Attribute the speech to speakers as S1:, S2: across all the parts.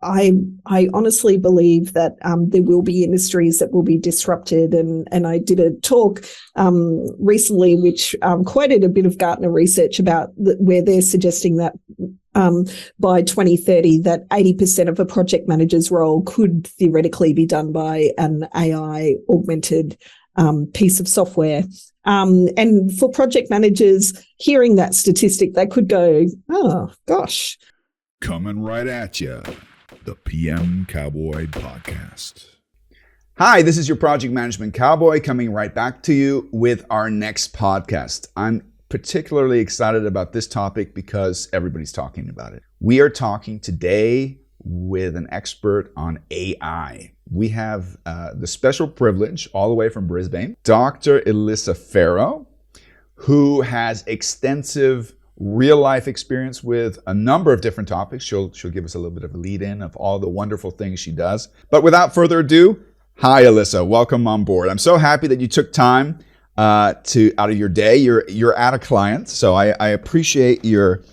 S1: I honestly believe that there will be industries that will be disrupted, and I did a talk recently which quoted a bit of Gartner research about where they're suggesting that by 2030 that 80% of a project manager's role could theoretically be done by an AI augmented piece of software. And for project managers, hearing that statistic, they could go, oh, gosh.
S2: Coming right at you, the PM Cowboy Podcast.
S3: Hi, this is your Project Management Cowboy coming right back to you with our next podcast. I'm particularly excited about this topic because everybody's talking about it. We are talking today with an expert on AI. We have the special privilege all the way from Brisbane, Dr. Elissa Farrow, who has extensive real-life experience with a number of different topics. She'll give us a little bit of a lead-in of all the wonderful things she does. But without further ado, hi, Elissa. Welcome on board. I'm so happy that you took time out of your day. You're at a client, so I appreciate your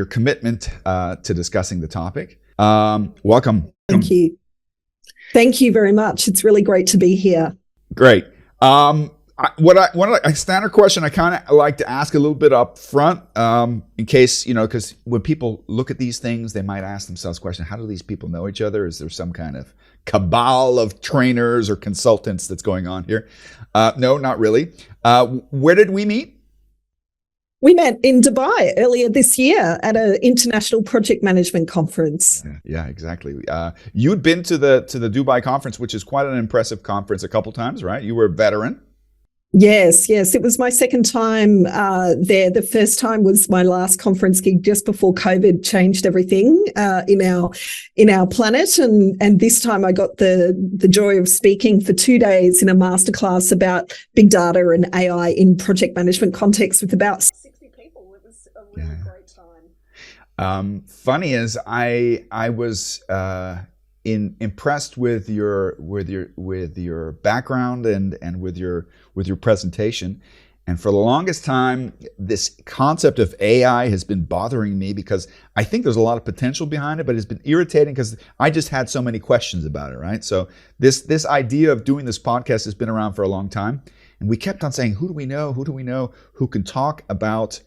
S3: commitment to discussing the topic. Welcome.
S1: Thank you. Thank you very much. It's really great to be here.
S3: Great. A standard question I kind of like to ask a little bit up front, in case, because when people look at these things, they might ask themselves the question, how do these people know each other? Is there some kind of cabal of trainers or consultants that's going on here? No, not really. Where did we meet?
S1: We met in Dubai earlier this year at an international project management conference.
S3: Yeah, exactly. You'd been to the Dubai conference, which is quite an impressive conference a couple times, right? You were a veteran.
S1: Yes. It was my second time there. The first time was my last conference gig just before COVID changed everything in our planet, and this time I got the joy of speaking for 2 days in a masterclass about big data and AI in project management context with about 60 people. It was a really great time.
S3: Funny is I was impressed with your background and with your presentation, and for the longest time this concept of AI has been bothering me because I think there's a lot of potential behind it, but it's been irritating because I just had so many questions about it, right? So this idea of doing this podcast has been around for a long time, and we kept on saying, who do we know who can talk about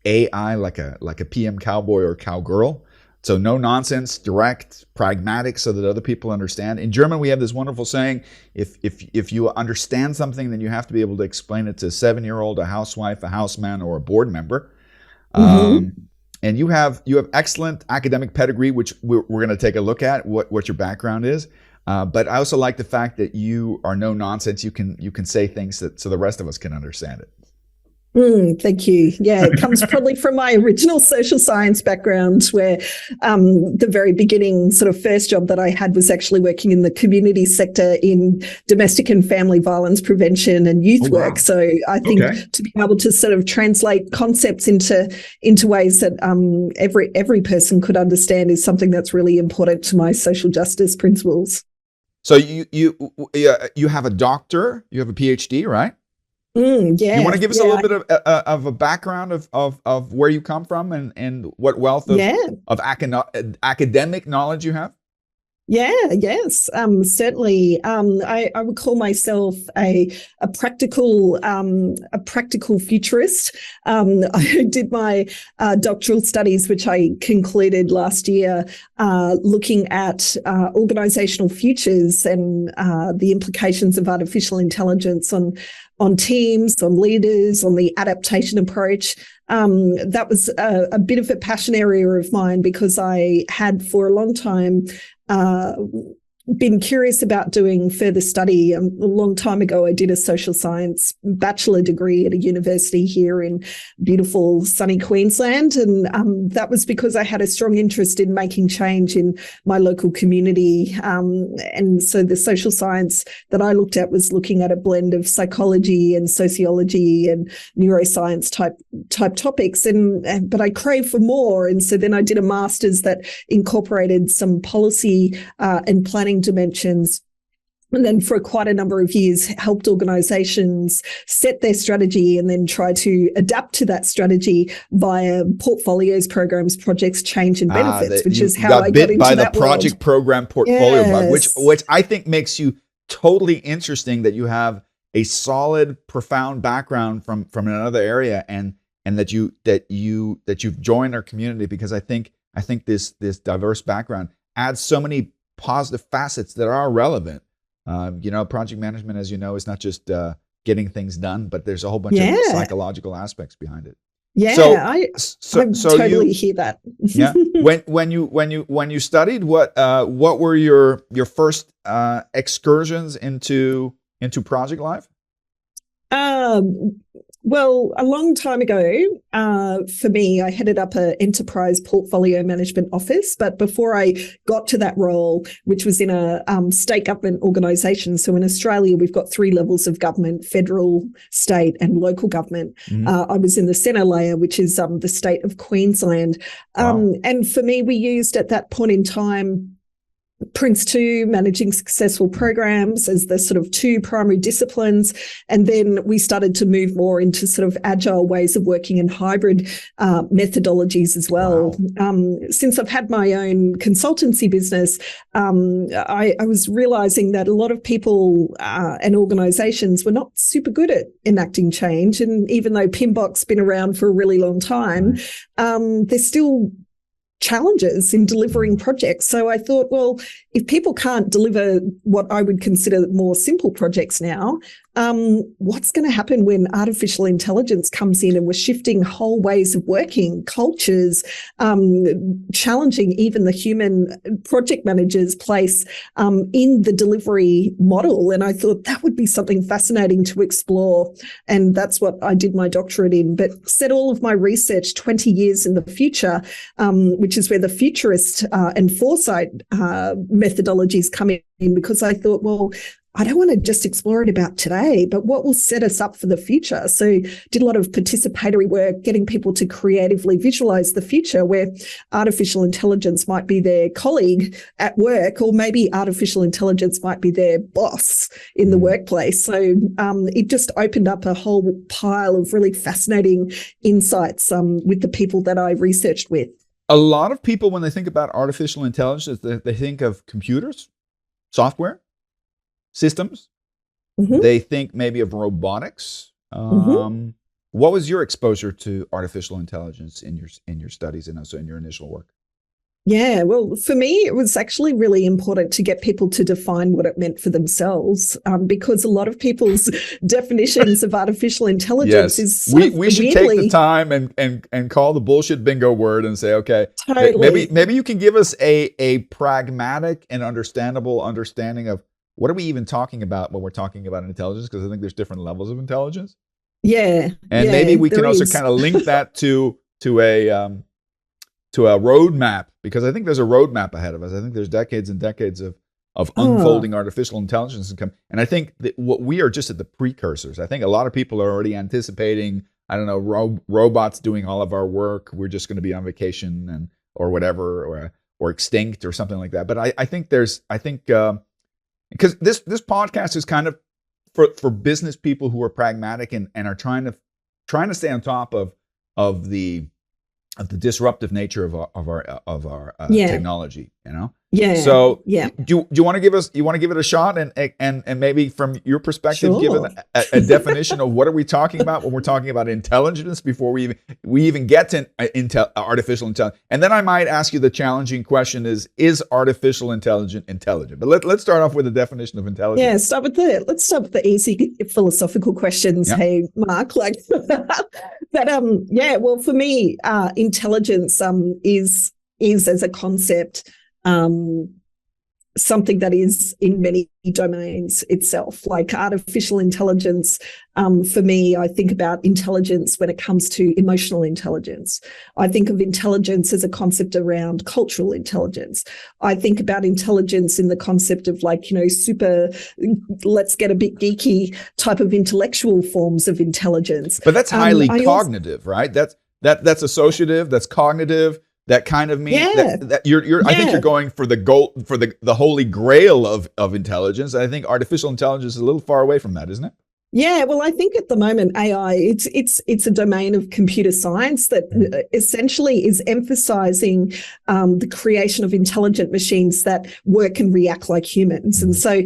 S3: AI like a PM cowboy or cowgirl. So no nonsense, direct, pragmatic, so that other people understand. In German, we have this wonderful saying: if you understand something, then you have to be able to explain it to a 7-year-old, a housewife, a houseman, or a board member. And you have excellent academic pedigree, which we're going to take a look at what your background is. But I also like the fact that you are no nonsense. You can say things so the rest of us can understand it.
S1: Thank you. Yeah, it comes probably from my original social science background, where the very beginning sort of first job that I had was actually working in the community sector in domestic and family violence prevention and youth work. So I think to be able to sort of translate concepts into ways that every person could understand is something that's really important to my social justice principles.
S3: So you have a doctor, you have a PhD, right?
S1: Yeah.
S3: You want to give us a little bit of a background of where you come from and what wealth of academic knowledge you have?
S1: Yes, certainly. I would call myself a practical futurist. I did my doctoral studies, which I concluded last year, looking at organizational futures and the implications of artificial intelligence on teams, on leaders, on the adaptation approach. That was a bit of a passion area of mine because I had for a long time been curious about doing further study. A long time ago, I did a social science bachelor degree at a university here in beautiful sunny Queensland. And that was because I had a strong interest in making change in my local community. And so the social science that I looked at was looking at a blend of psychology and sociology and neuroscience type topics. But I craved for more. And so then I did a master's that incorporated some policy and planning dimensions And then for quite a number of years, helped organizations set their strategy and then try to adapt to that strategy via portfolios, programs, projects, change and benefits, which is how I got into
S3: by
S1: that
S3: the project
S1: world.
S3: program portfolio bug,
S1: Yes.
S3: which I think makes you totally interesting, that you have a solid, profound background from another area, and that you've joined our community, because I think this diverse background adds so many positive facets that are relevant. Project management, as you know, is not just getting things done, but there's a whole bunch of psychological aspects behind it.
S1: Yeah, I totally hear that.
S3: Yeah. When you studied, what were your first excursions into project life?
S1: Well, a long time ago, for me, I headed up an enterprise portfolio management office. But before I got to that role, which was in a state government organisation, so in Australia, we've got 3 levels of government: federal, state and local government. Mm-hmm. I was in the centre layer, which is the state of Queensland. Wow. And for me, we used at that point in time Prince 2, managing successful programs, as the sort of 2 primary disciplines. And then we started to move more into sort of agile ways of working and hybrid methodologies as well. Wow. Since I've had my own consultancy business, I was realizing that a lot of people and organizations were not super good at enacting change. And even though PMBOK's been around for a really long time, there's still challenges in delivering projects. So I thought, well, if people can't deliver what I would consider more simple projects now, what's going to happen when artificial intelligence comes in and we're shifting whole ways of working, cultures, challenging even the human project manager's place in the delivery model? And I thought that would be something fascinating to explore. And that's what I did my doctorate in, but set all of my research 20 years in the future, which is where the futurist and foresight methodologies come in, because I thought, well, I don't want to just explore it about today, but what will set us up for the future? So did a lot of participatory work, getting people to creatively visualize the future where artificial intelligence might be their colleague at work, or maybe artificial intelligence might be their boss in the workplace. So it just opened up a whole pile of really fascinating insights with the people that I researched with.
S3: A lot of people, when they think about artificial intelligence, they think of computers, software, systems. Mm-hmm. They think maybe of robotics. What was your exposure to artificial intelligence in your studies and also in your initial work?
S1: Yeah, well, for me, it was actually really important to get people to define what it meant for themselves, because a lot of people's definitions of artificial intelligence is
S3: we should take the time and call the bullshit bingo word and say, okay, totally. maybe you can give us a pragmatic and understandable understanding of what are we even talking about when we're talking about intelligence, because I think there's different levels of intelligence.
S1: Yeah.
S3: And maybe we can also kind of link that to a roadmap, because I think there's a roadmap ahead of us. I think there's decades and decades of unfolding artificial intelligence income. And I think that what we are just at the precursors. I think a lot of people are already anticipating, I don't know, robots doing all of our work. We're just going to be on vacation or whatever, or extinct or something like that. But I think because this podcast is kind of for business people who are pragmatic and are trying to stay on top of the disruptive nature of our technology, you know.
S1: Yeah.
S3: So do you want to give it a shot and maybe from your perspective give it a definition of what are we talking about when we're talking about intelligence before we even get to artificial intelligence? And then I might ask you the challenging question: is artificial intelligence intelligent? But let's start off with a definition of intelligence.
S1: Yeah, let's start with the easy philosophical questions. Yep. Hey, Mark, but well, for me, intelligence is as a concept something that is in many domains itself. Like artificial intelligence, for me, I think about intelligence when it comes to emotional intelligence. I think of intelligence as a concept around cultural intelligence. I think about intelligence in the concept of super, let's get a bit geeky type of intellectual forms of intelligence.
S3: But that's highly cognitive, right? That's associative, that's cognitive. That kind of mean
S1: Yeah.
S3: that you're I think
S1: Yeah.
S3: you're going for the goal, for the holy grail of intelligence. I think artificial intelligence is a little far away from that, isn't it?
S1: Yeah, well, I think at the moment AI it's a domain of computer science that essentially is emphasizing the creation of intelligent machines that work and react like humans. And so,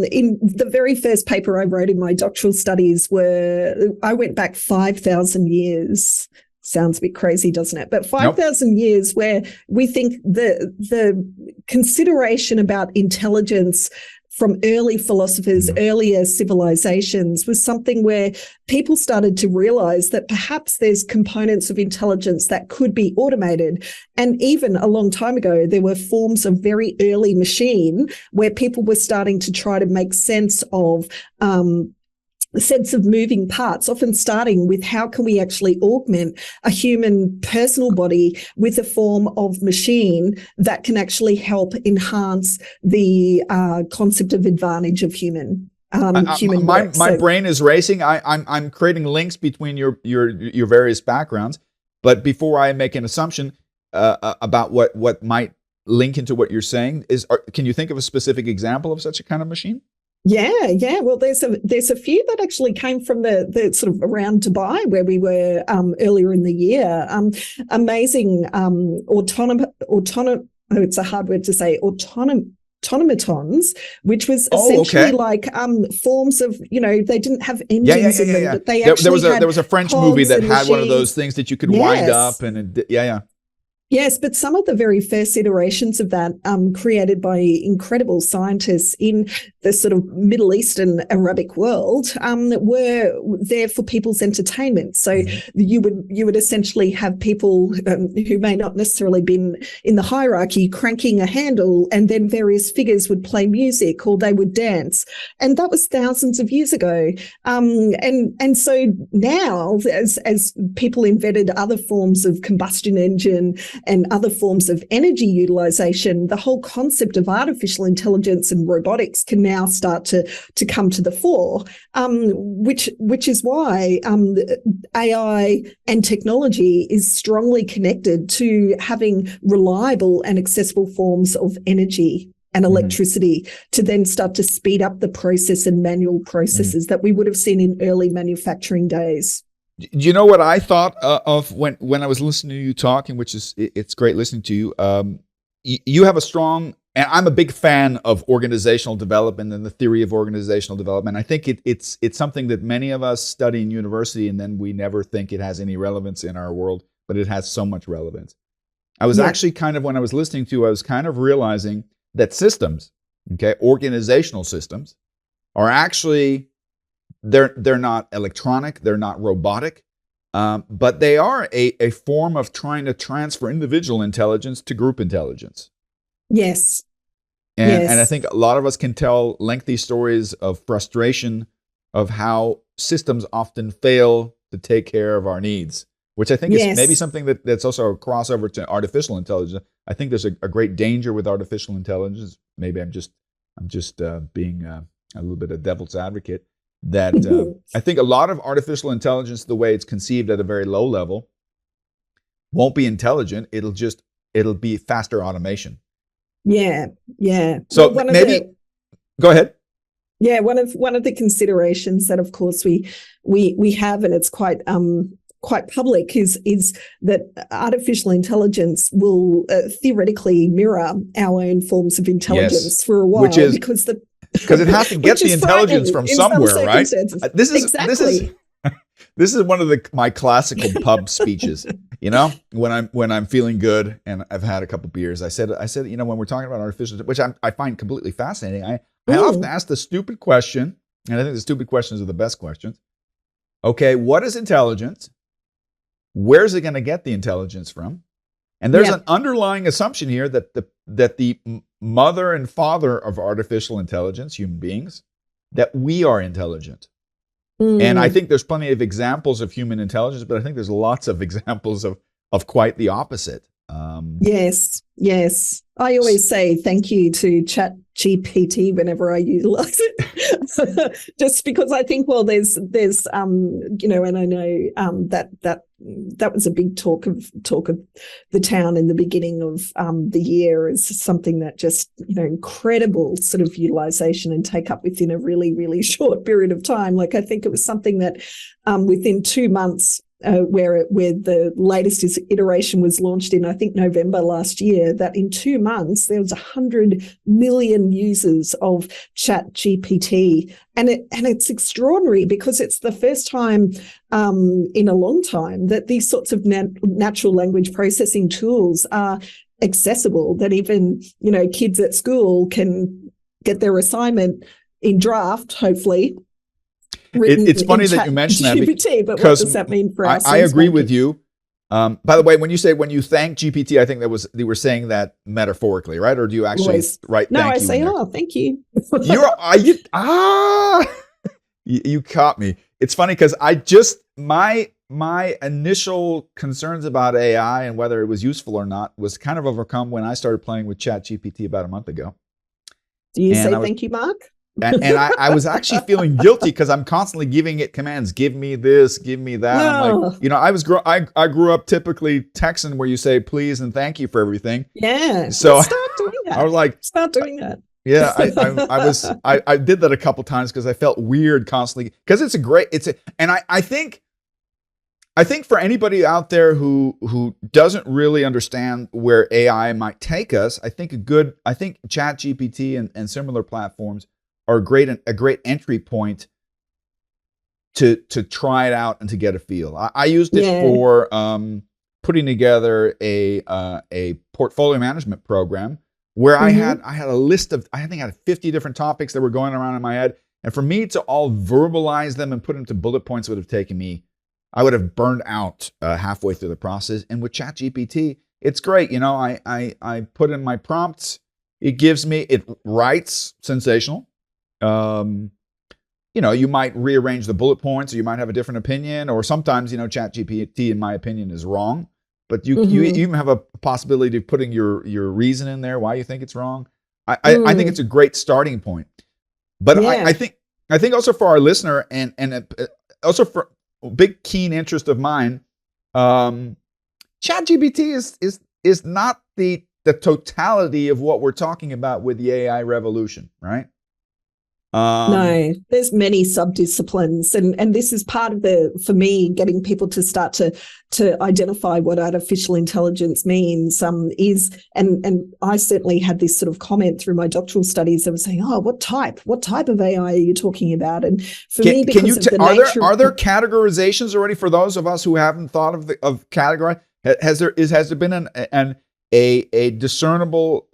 S1: in the very first paper I wrote in my doctoral studies, I went back 5,000 years. Sounds a bit crazy, doesn't it? But 5,000 years, where we think the consideration about intelligence from early philosophers, earlier civilizations, was something where people started to realize that perhaps there's components of intelligence that could be automated. And even a long time ago, there were forms of very early machine where people were starting to try to make sense of moving parts, often starting with how can we actually augment a human personal body with a form of machine that can actually help enhance the concept of advantage of human work.
S3: My brain is racing. I'm creating links between your various backgrounds, but before I make an assumption about what might link into what you're saying, can you think of a specific example of such a kind of machine?
S1: Yeah. Well, there's a few that actually came from the sort of around Dubai where we were earlier in the year. Amazing it's a hard word to say, automatons, which was essentially like forms of, they didn't have engines in them, but they actually
S3: there was a French movie that had one of those things that you could wind up and
S1: Yes, but some of the very first iterations of that, created by incredible scientists in the sort of Middle Eastern Arabic world, were there for people's entertainment. So you would essentially have people who may not necessarily been in the hierarchy cranking a handle, and then various figures would play music or they would dance, and that was thousands of years ago. And so now, as people invented other forms of combustion engine and other forms of energy utilization, the whole concept of artificial intelligence and robotics can now start to come to the fore, which is why AI and technology is strongly connected to having reliable and accessible forms of energy and electricity to then start to speed up the process and manual processes that we would have seen in early manufacturing days.
S3: Do you know what I thought of when I was listening to you talking, which is, it's great listening to you. You have a strong, and I'm a big fan of organizational development and the theory of organizational development. I think it's something that many of us study in university, and then we never think it has any relevance in our world, but it has so much relevance. I was actually kind of, when I was listening to you, I was kind of realizing that systems, organizational systems, are actually, they're not electronic, they're not robotic, but they are a form of trying to transfer individual intelligence to group intelligence.
S1: Yes.
S3: And I think a lot of us can tell lengthy stories of frustration of how systems often fail to take care of our needs, which I think is maybe something that's also a crossover to artificial intelligence. I think there's a great danger with artificial intelligence. Maybe I'm just being a little bit of devil's advocate. That I think a lot of artificial intelligence, the way it's conceived at a very low level, won't be intelligent. It'll be faster automation.
S1: Yeah.
S3: So
S1: well,
S3: go ahead.
S1: Yeah, one of the considerations that, of course, we have, and it's quite public, is that artificial intelligence will theoretically mirror our own forms of intelligence for a while,
S3: which is,
S1: because
S3: it has to get the intelligence from somewhere, right? This is one of my classical pub speeches. When I'm feeling good and I've had a couple beers, I said, when we're talking about artificial, which I find completely fascinating, I often ask the stupid question, and I think the stupid questions are the best questions. Okay, what is intelligence? Where's it going to get the intelligence from? And there's an underlying assumption here that the mother and father of artificial intelligence, human beings, that we are intelligent. And I think there's plenty of examples of human intelligence, but I think there's lots of examples of quite the opposite.
S1: Yes, yes. I always say thank you to ChatGPT whenever I utilize it, just because I think, well, there's and I know that was a big talk of the town in the beginning of the year, is something that just, incredible sort of utilization and take up within a really, really short period of time. Like, I think it was something that within 2 months, where the latest iteration was launched in, I think, November last year, that in 2 months there was 100 million users of ChatGPT, and it's extraordinary because it's the first time in a long time that these sorts of natural language processing tools are accessible. That even kids at school can get their assignment in draft, hopefully.
S3: It's funny that you mentioned that
S1: GPT, but what does that mean for us?
S3: I agree with you. By the way, when you thank GPT, I think you were saying that metaphorically, right? Or do you actually write?
S1: No,
S3: thank
S1: I
S3: you
S1: say, thank you.
S3: You caught me. It's funny because my initial concerns about AI and whether it was useful or not was kind of overcome when I started playing with ChatGPT about a month ago.
S1: Do you say thank you, Mark?
S3: And I was actually feeling guilty because I'm constantly giving it commands. Give me this, give me that.
S1: No.
S3: I'm like, I grew up typically Texan where you say please and thank you for everything.
S1: Yeah.
S3: So
S1: start doing that.
S3: I was like,
S1: start doing that.
S3: Yeah, I did that a couple times because I felt weird constantly. Because I think for anybody out there who doesn't really understand where AI might take us, I think ChatGPT and similar platforms are a great entry point to try it out and to get a feel. I used it for putting together a portfolio management program where I had a list of, I think I had 50 different topics that were going around in my head, and for me to all verbalize them and put them into bullet points would have taken me, I would have burned out halfway through the process. And with ChatGPT, it's great. I put in my prompts, it writes sensational. You might rearrange the bullet points, or you might have a different opinion, or sometimes, ChatGPT, in my opinion, is wrong. But you even have a possibility of putting your reason in there, why you think it's wrong. I think it's a great starting point. But I think also for our listener and also for a big keen interest of mine, ChatGPT is not the totality of what we're talking about with the AI revolution, right?
S1: No, there's many subdisciplines, and this is part of for me, getting people to start to identify what artificial intelligence means. And I certainly had this sort of comment through my doctoral studies. I was saying, what type of AI are you talking about? And for me, because
S3: are there categorizations already for those of us who haven't thought of category? Has there been a discernible,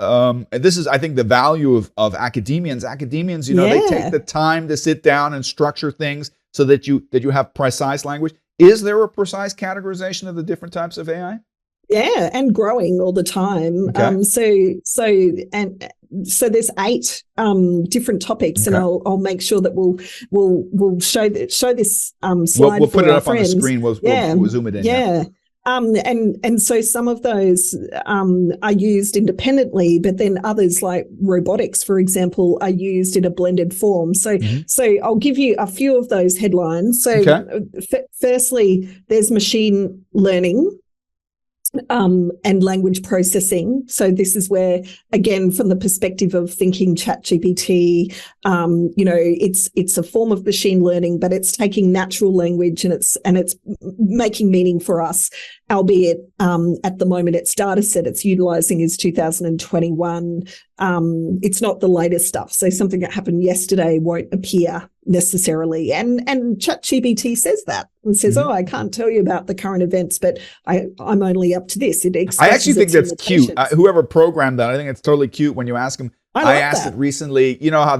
S3: this is, I think, the value of academians. They take the time to sit down and structure things so that you have precise language. Is there a precise categorization of the different types of AI?
S1: Yeah, and growing all the time.
S3: Okay.
S1: So there's 8 different topics, and I'll make sure that we'll show this slide.
S3: We'll put it up
S1: friends.
S3: On the screen. We'll zoom it in.
S1: Yeah. And so some of those are used independently, but then others, like robotics, for example, are used in a blended form. So I'll give you a few of those headlines. So firstly, there's machine learning and language processing. So this is where, again, from the perspective of thinking ChatGPT, it's a form of machine learning, but it's taking natural language and it's making meaning for us, albeit at the moment its data set it's utilizing is 2021. It's not the latest stuff. So something that happened yesterday won't appear necessarily. And ChatGPT says that. It says, I can't tell you about the current events, but I'm only up to this.
S3: I actually think that's cute. Whoever programmed that, I think it's totally cute when you ask them. I asked it recently, how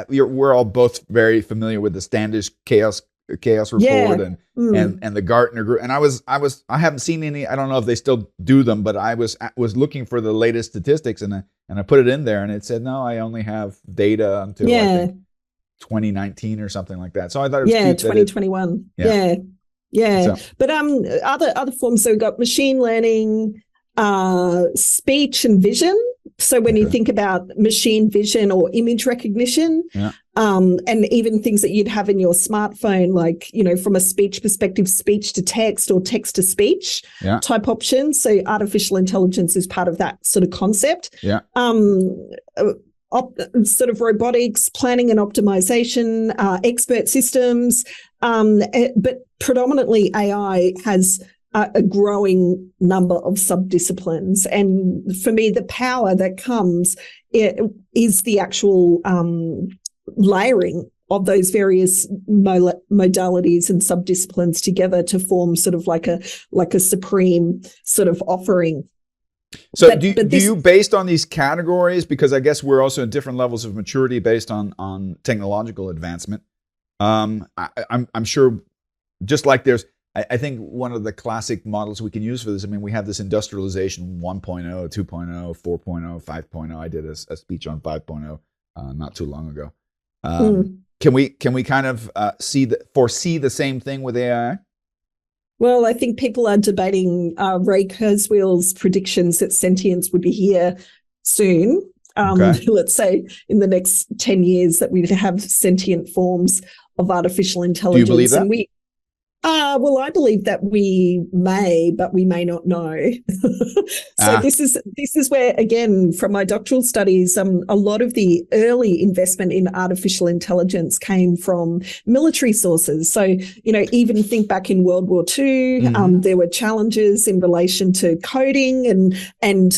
S3: we're all both very familiar with the Standish chaos report and the Gartner group. And I haven't seen any, I don't know if they still do them, but I was looking for the latest statistics and I put it in there and it said, no, I only have data until I think 2019 or something like that. So I thought it was cute
S1: 2021. Yeah. So. But other forms. So we've got machine learning, speech and vision. So when you think about machine vision or image recognition, and even things that you'd have in your smartphone, like, from a speech perspective, speech to text or text to speech type options. So artificial intelligence is part of that sort of concept. Sort of robotics, planning and optimization, expert systems, but predominantly AI has a growing number of subdisciplines. And for me, the power that comes is the actual layering of those various modalities and subdisciplines together to form sort of like a supreme sort of offering.
S3: So do you, based on these categories, because I guess we're also at different levels of maturity based on technological advancement, I'm sure, just like I think one of the classic models we can use for this, I mean, we have this industrialization 1.0, 2.0, 4.0, 5.0. I did a speech on 5.0 not too long ago. Can we kind of foresee the same thing with AI?
S1: Well, I think people are debating Ray Kurzweil's predictions that sentience would be here soon. Let's say in the next 10 years that we'd have sentient forms of artificial intelligence.
S3: Do you believe that?
S1: And well, I believe that we may, but we may not know. This is where, again, from my doctoral studies, a lot of the early investment in artificial intelligence came from military sources. So, even think back in World War II, there were challenges in relation to coding and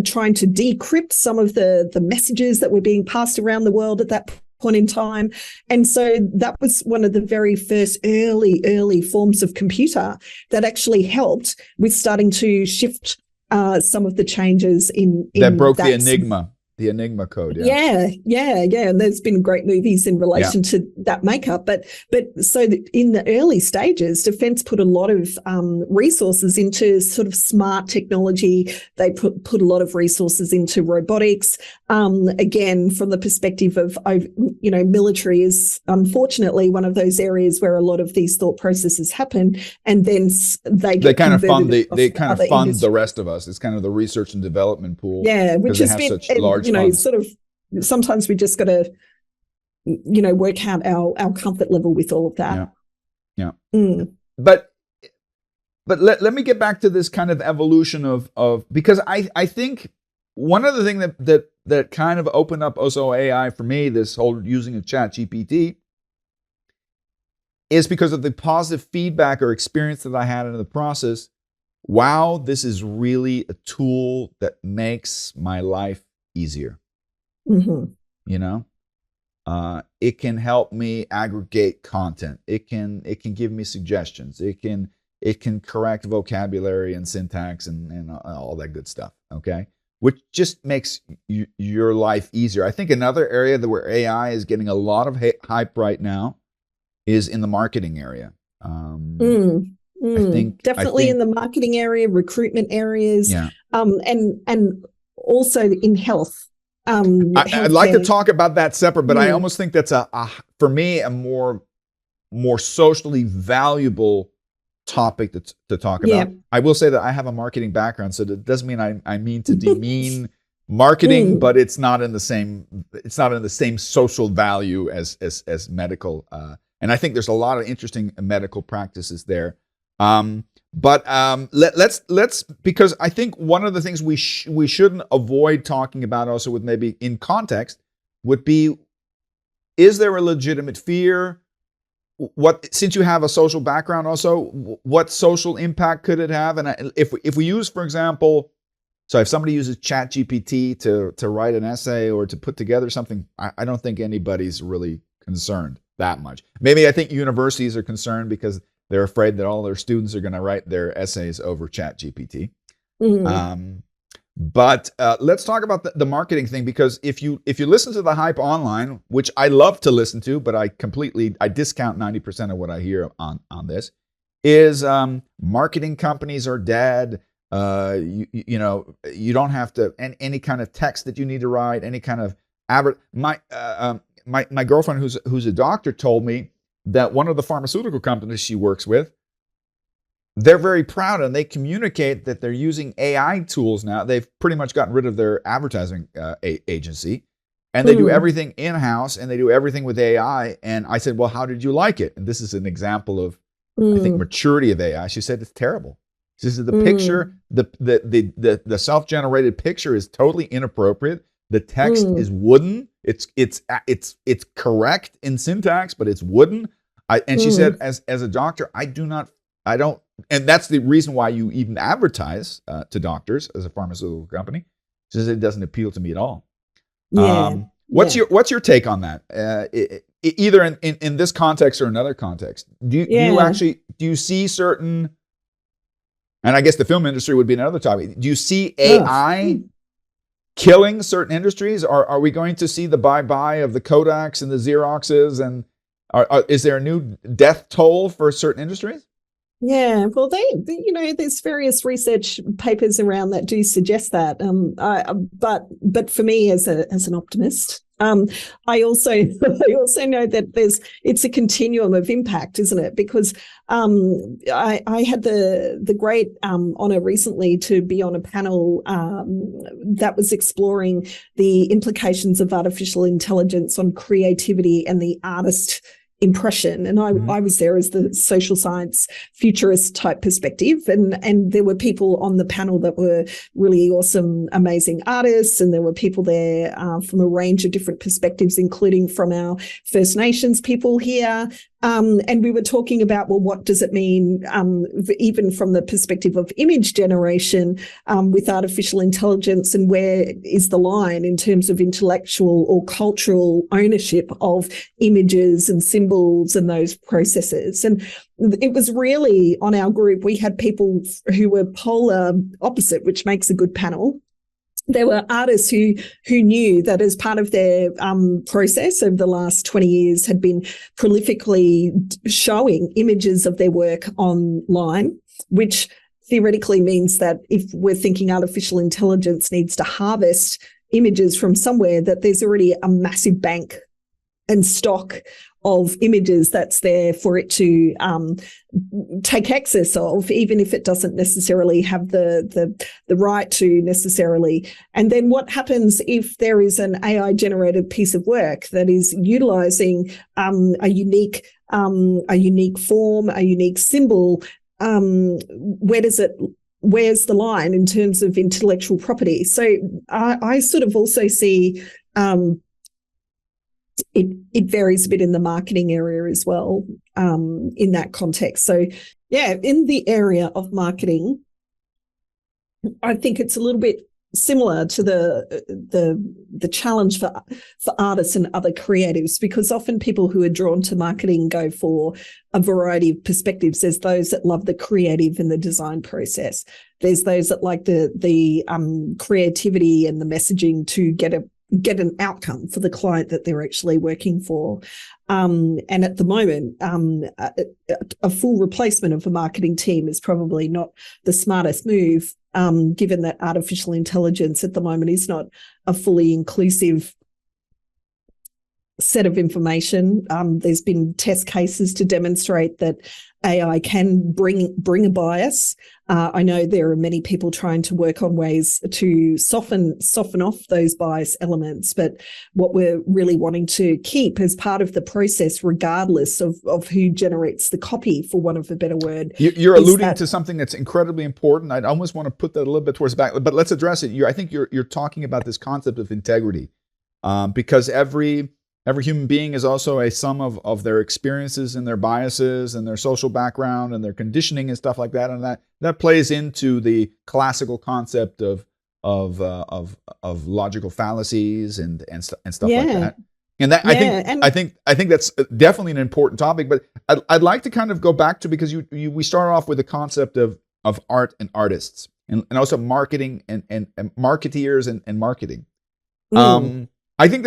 S1: trying to decrypt some of the messages that were being passed around the world at that point in time. And so that was one of the very first early forms of computer that actually helped with starting to shift some of the changes in
S3: that broke the Enigma code.
S1: And there's been great movies in relation to that makeup. But so in the early stages, Defence put a lot of resources into sort of smart technology. They put a lot of resources into robotics. Again, from the perspective of, military is unfortunately one of those areas where a lot of these thought processes happen, and then they
S3: kind of fund the rest of us. It's kind of the research and development pool.
S1: Yeah, which has been such large sort of, sometimes we just got to, work out our comfort level with all of that.
S3: Yeah. But let me get back to this kind of evolution of because I think one of the things that kind of opened up also AI for me, this whole using of ChatGPT, is because of the positive feedback or experience that I had in the process. Wow, this is really a tool that makes my life easier. It can help me aggregate content. It can give me suggestions. It can correct vocabulary and syntax and all that good stuff. Okay, which just makes your life easier. I think another area where AI is getting a lot of hype right now is in the marketing area. I think
S1: in the marketing area, recruitment areas, and also in health.
S3: I'd like to talk about that separate, but I almost think that's for me a more socially valuable topic to talk about. I will say that I have a marketing background, so that doesn't mean I mean to demean marketing, but it's not in the same social value as medical. And I think there's a lot of interesting medical practices there. Let's because I think one of the things we shouldn't avoid talking about also with maybe in context would be, is there a legitimate fear? Since you have a social background also, what social impact could it have? And if we use, for example, so if somebody uses ChatGPT to write an essay or to put together something, I don't think anybody's really concerned that much. Maybe I think universities are concerned because they're afraid that all their students are going to write their essays over ChatGPT. But let's talk about the marketing thing, because if you listen to the hype online, which I love to listen to, but I discount 90% of what I hear on this, is marketing companies are dead. You don't have to any kind of text that you need to write, any kind of my girlfriend who's a doctor told me that one of the pharmaceutical companies she works with they're very proud, and they communicate that they're using AI tools now. They've pretty much gotten rid of their advertising agency, and they do everything in-house, and they do everything with AI. And I said, well, how did you like it? And this is an example of, I think, maturity of AI. She said, it's terrible. She said, the picture, the self-generated picture is totally inappropriate. The text is wooden. It's correct in syntax, but it's wooden. And she said, as a doctor, I don't, and that's the reason why you even advertise to doctors as a pharmaceutical company. She says it doesn't appeal to me at all.
S1: Yeah.
S3: What's your take on that? Either in this context or another context, do you see certain, and I guess the film industry would be another topic. Do you see AI killing certain industries? Are we going to see the bye-bye of the Kodaks and the Xeroxes, and is there a new death toll for certain industries?
S1: Yeah, well, there's various research papers around that do suggest that. But for me, as an optimist, I also know that it's a continuum of impact, isn't it? Because I had the great honor recently to be on a panel that was exploring the implications of artificial intelligence on creativity and the artist impression. And I was there as the social science futurist type perspective. And there were people on the panel that were really awesome, amazing artists. And there were people there from a range of different perspectives, including from our First Nations people here. And we were talking about, well, what does it mean, even from the perspective of image generation with artificial intelligence, and where is the line in terms of intellectual or cultural ownership of images and symbols and those processes? And it was really, on our group, we had people who were polar opposite, which makes a good panel. There were artists who knew that as part of their process over the last 20 years had been prolifically showing images of their work online, which theoretically means that if we're thinking artificial intelligence needs to harvest images from somewhere, that there's already a massive bank and stock of images that's there for it to take access of, even if it doesn't necessarily have the right to necessarily. And then what happens if there is an AI generated piece of work that is utilizing a unique form, a unique symbol? Where's the line in terms of intellectual property? So I sort of also see it varies a bit in the marketing area as well, in that context. So yeah, in the area of marketing, I think it's a little bit similar to the challenge for artists and other creatives, because often people who are drawn to marketing go for a variety of perspectives. There's those that love the creative and the design process. There's those that like the creativity and the messaging to get an outcome for the client that they're actually working for. And at the moment, a full replacement of a marketing team is probably not the smartest move, given that artificial intelligence at the moment is not a fully inclusive set of information. There's been test cases to demonstrate that AI can bring a bias. I know there are many people trying to work on ways to soften off those bias elements, but what we're really wanting to keep as part of the process, regardless of who generates the copy, for want of a better word.
S3: You're alluding to something that's incredibly important. I almost want to put that a little bit towards the back, but let's address it. I think you're talking about this concept of integrity, because every human being is also a sum of their experiences and their biases and their social background and their conditioning and stuff like that, and that plays into the classical concept of logical fallacies and stuff like that. And that I think that's definitely an important topic. But I'd like to kind of go back to, because we started off with the concept of art and artists, and also marketing and marketeers and marketing. I think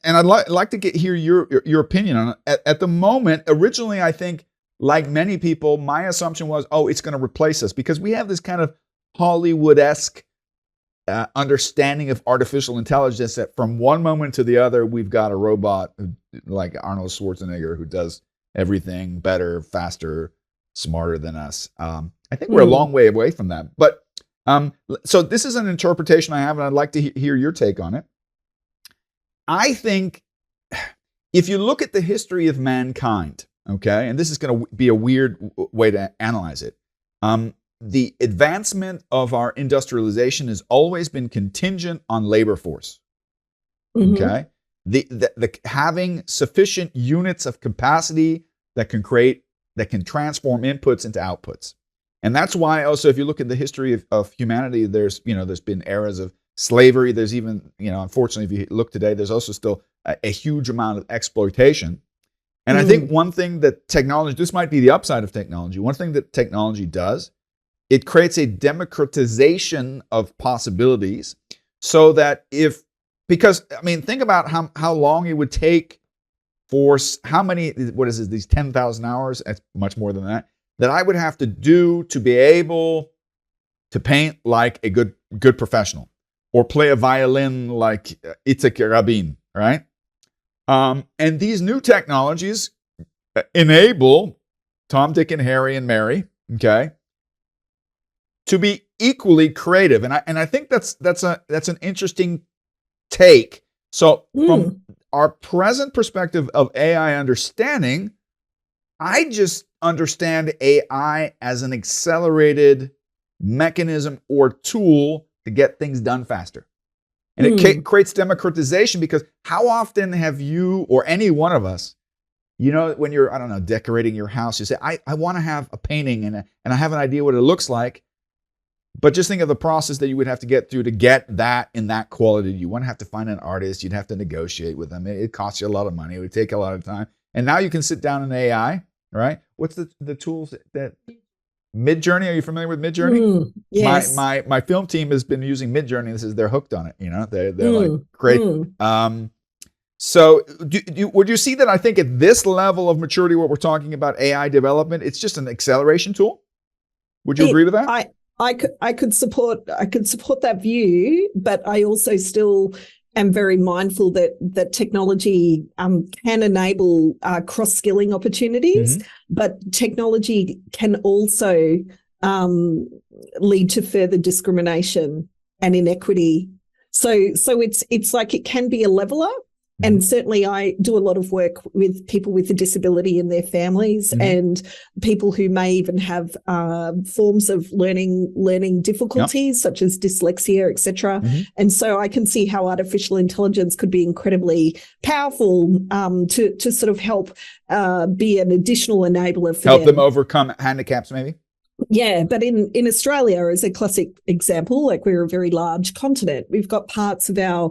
S3: and I'd like to hear your opinion on it. At the moment, originally, I think, like many people, my assumption was, it's going to replace us, because we have this kind of Hollywood-esque understanding of artificial intelligence that from one moment to the other, we've got a robot like Arnold Schwarzenegger who does everything better, faster, smarter than us. I think we're a long way away from that. But so this is an interpretation I have, and I'd like to hear your take on it. I think if you look at the history of mankind, okay, and this is going to be a weird way to analyze it, the advancement of our industrialization has always been contingent on labor force. Okay, the having sufficient units of capacity that can transform inputs into outputs. And that's why also, if you look at the history of humanity, there's been eras of slavery. There's even, unfortunately, if you look today, there's also still a huge amount of exploitation. And I think one thing that technology, this might be the upside of technology, one thing that technology does, it creates a democratization of possibilities so that because think about how long it would take for how many, these 10,000 hours, that's much more than that I would have to do to be able to paint like a good professional or play a violin like Itzhak Rabin, right? And these new technologies enable Tom, Dick, and Harry and Mary, okay, to be equally creative. And I think that's an interesting take. So from our present perspective of AI understanding, I just understand AI as an accelerated mechanism or tool to get things done faster. And it creates democratization, because how often have you or any one of us, when you're, I don't know, decorating your house, you say, I want to have a painting and I have an idea what it looks like. But just think of the process that you would have to get through to get that in that quality. You wouldn't have to find an artist. You'd have to negotiate with them. It costs you a lot of money. It would take a lot of time. And now you can sit down in AI, right? What's the tools that Midjourney? Are you familiar with Midjourney?
S1: Yes.
S3: My film team has been using Midjourney. They're hooked on it. They're like great. So would you see that? I think at this level of maturity, what we're talking about, AI development, it's just an acceleration tool. Would you agree with that?
S1: I could support that view, but I also still am very mindful that technology can enable cross-skilling opportunities, but technology can also lead to further discrimination and inequity. So it's like it can be a leveler. And certainly I do a lot of work with people with a disability and their families and people who may even have forms of learning difficulties such as dyslexia, etc. And so I can see how artificial intelligence could be incredibly powerful to sort of help be an additional enabler for
S3: help them overcome handicaps maybe?
S1: Yeah, but in Australia, as a classic example, like we're a very large continent, we've got parts of our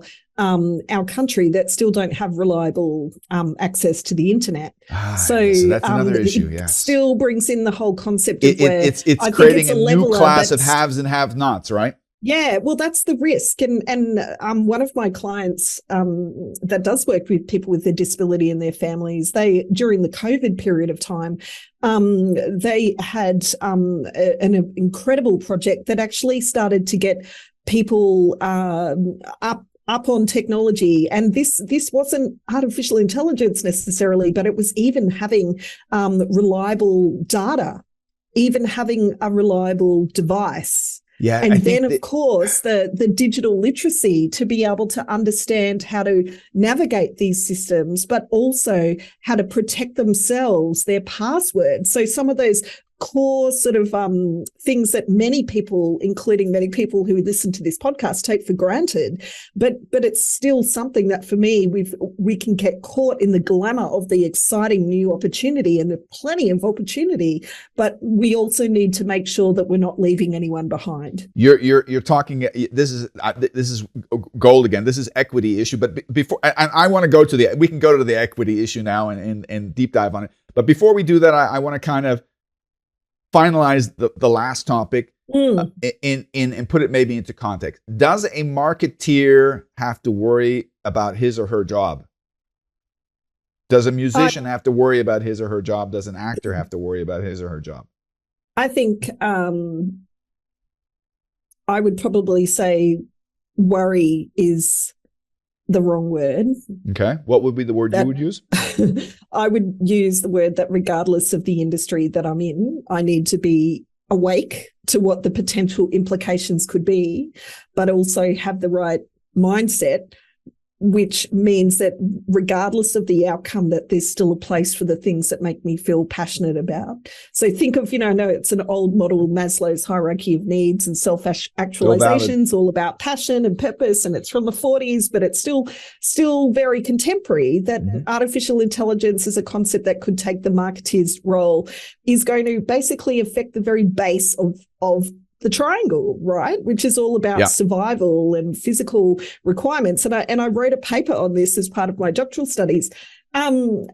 S1: country that still don't have reliable access to the internet.
S3: So that's another issue. Yeah,
S1: still brings in the whole concept of
S3: it's creating a new class of haves and have-nots, right?
S1: Yeah, well, that's the risk. And one of my clients that does work with people with a disability and their families, during the COVID period of time, they had an incredible project that actually started to get people up on technology. And this wasn't artificial intelligence necessarily, but it was even having reliable data, even having a reliable device.
S3: Yeah,
S1: and then, of course, the digital literacy to be able to understand how to navigate these systems, but also how to protect themselves, their passwords. So some of those core sort of things that many people, including many people who listen to this podcast, take for granted, but it's still something that for me we can get caught in the glamour of the exciting new opportunity, and there's plenty of opportunity, but we also need to make sure that we're not leaving anyone behind.
S3: You're talking. This is gold again. This is equity issue, but before I want to go to we can go to the equity issue now and deep dive on it. But before we do that, I want to kind of finalize the last topic and put it maybe into context. Does a marketeer have to worry about his or her job? Does a musician have to worry about his or her job? Does an actor have to worry about his or her job?
S1: I think I would probably say worry is the wrong word.
S3: Okay. What would be the word you would use?
S1: I would use the word that regardless of the industry that I'm in, I need to be awake to what the potential implications could be, but also have the right mindset, which means that regardless of the outcome, that there's still a place for the things that make me feel passionate about. So think of, I know it's an old model, Maslow's hierarchy of needs and self-actualization is all about passion and purpose, and it's from the 40s, but it's still very contemporary, that artificial intelligence is a concept that could take the marketeer's role, is going to basically affect the very base of the triangle, right? Which is all about survival and physical requirements. And I wrote a paper on this as part of my doctoral studies. And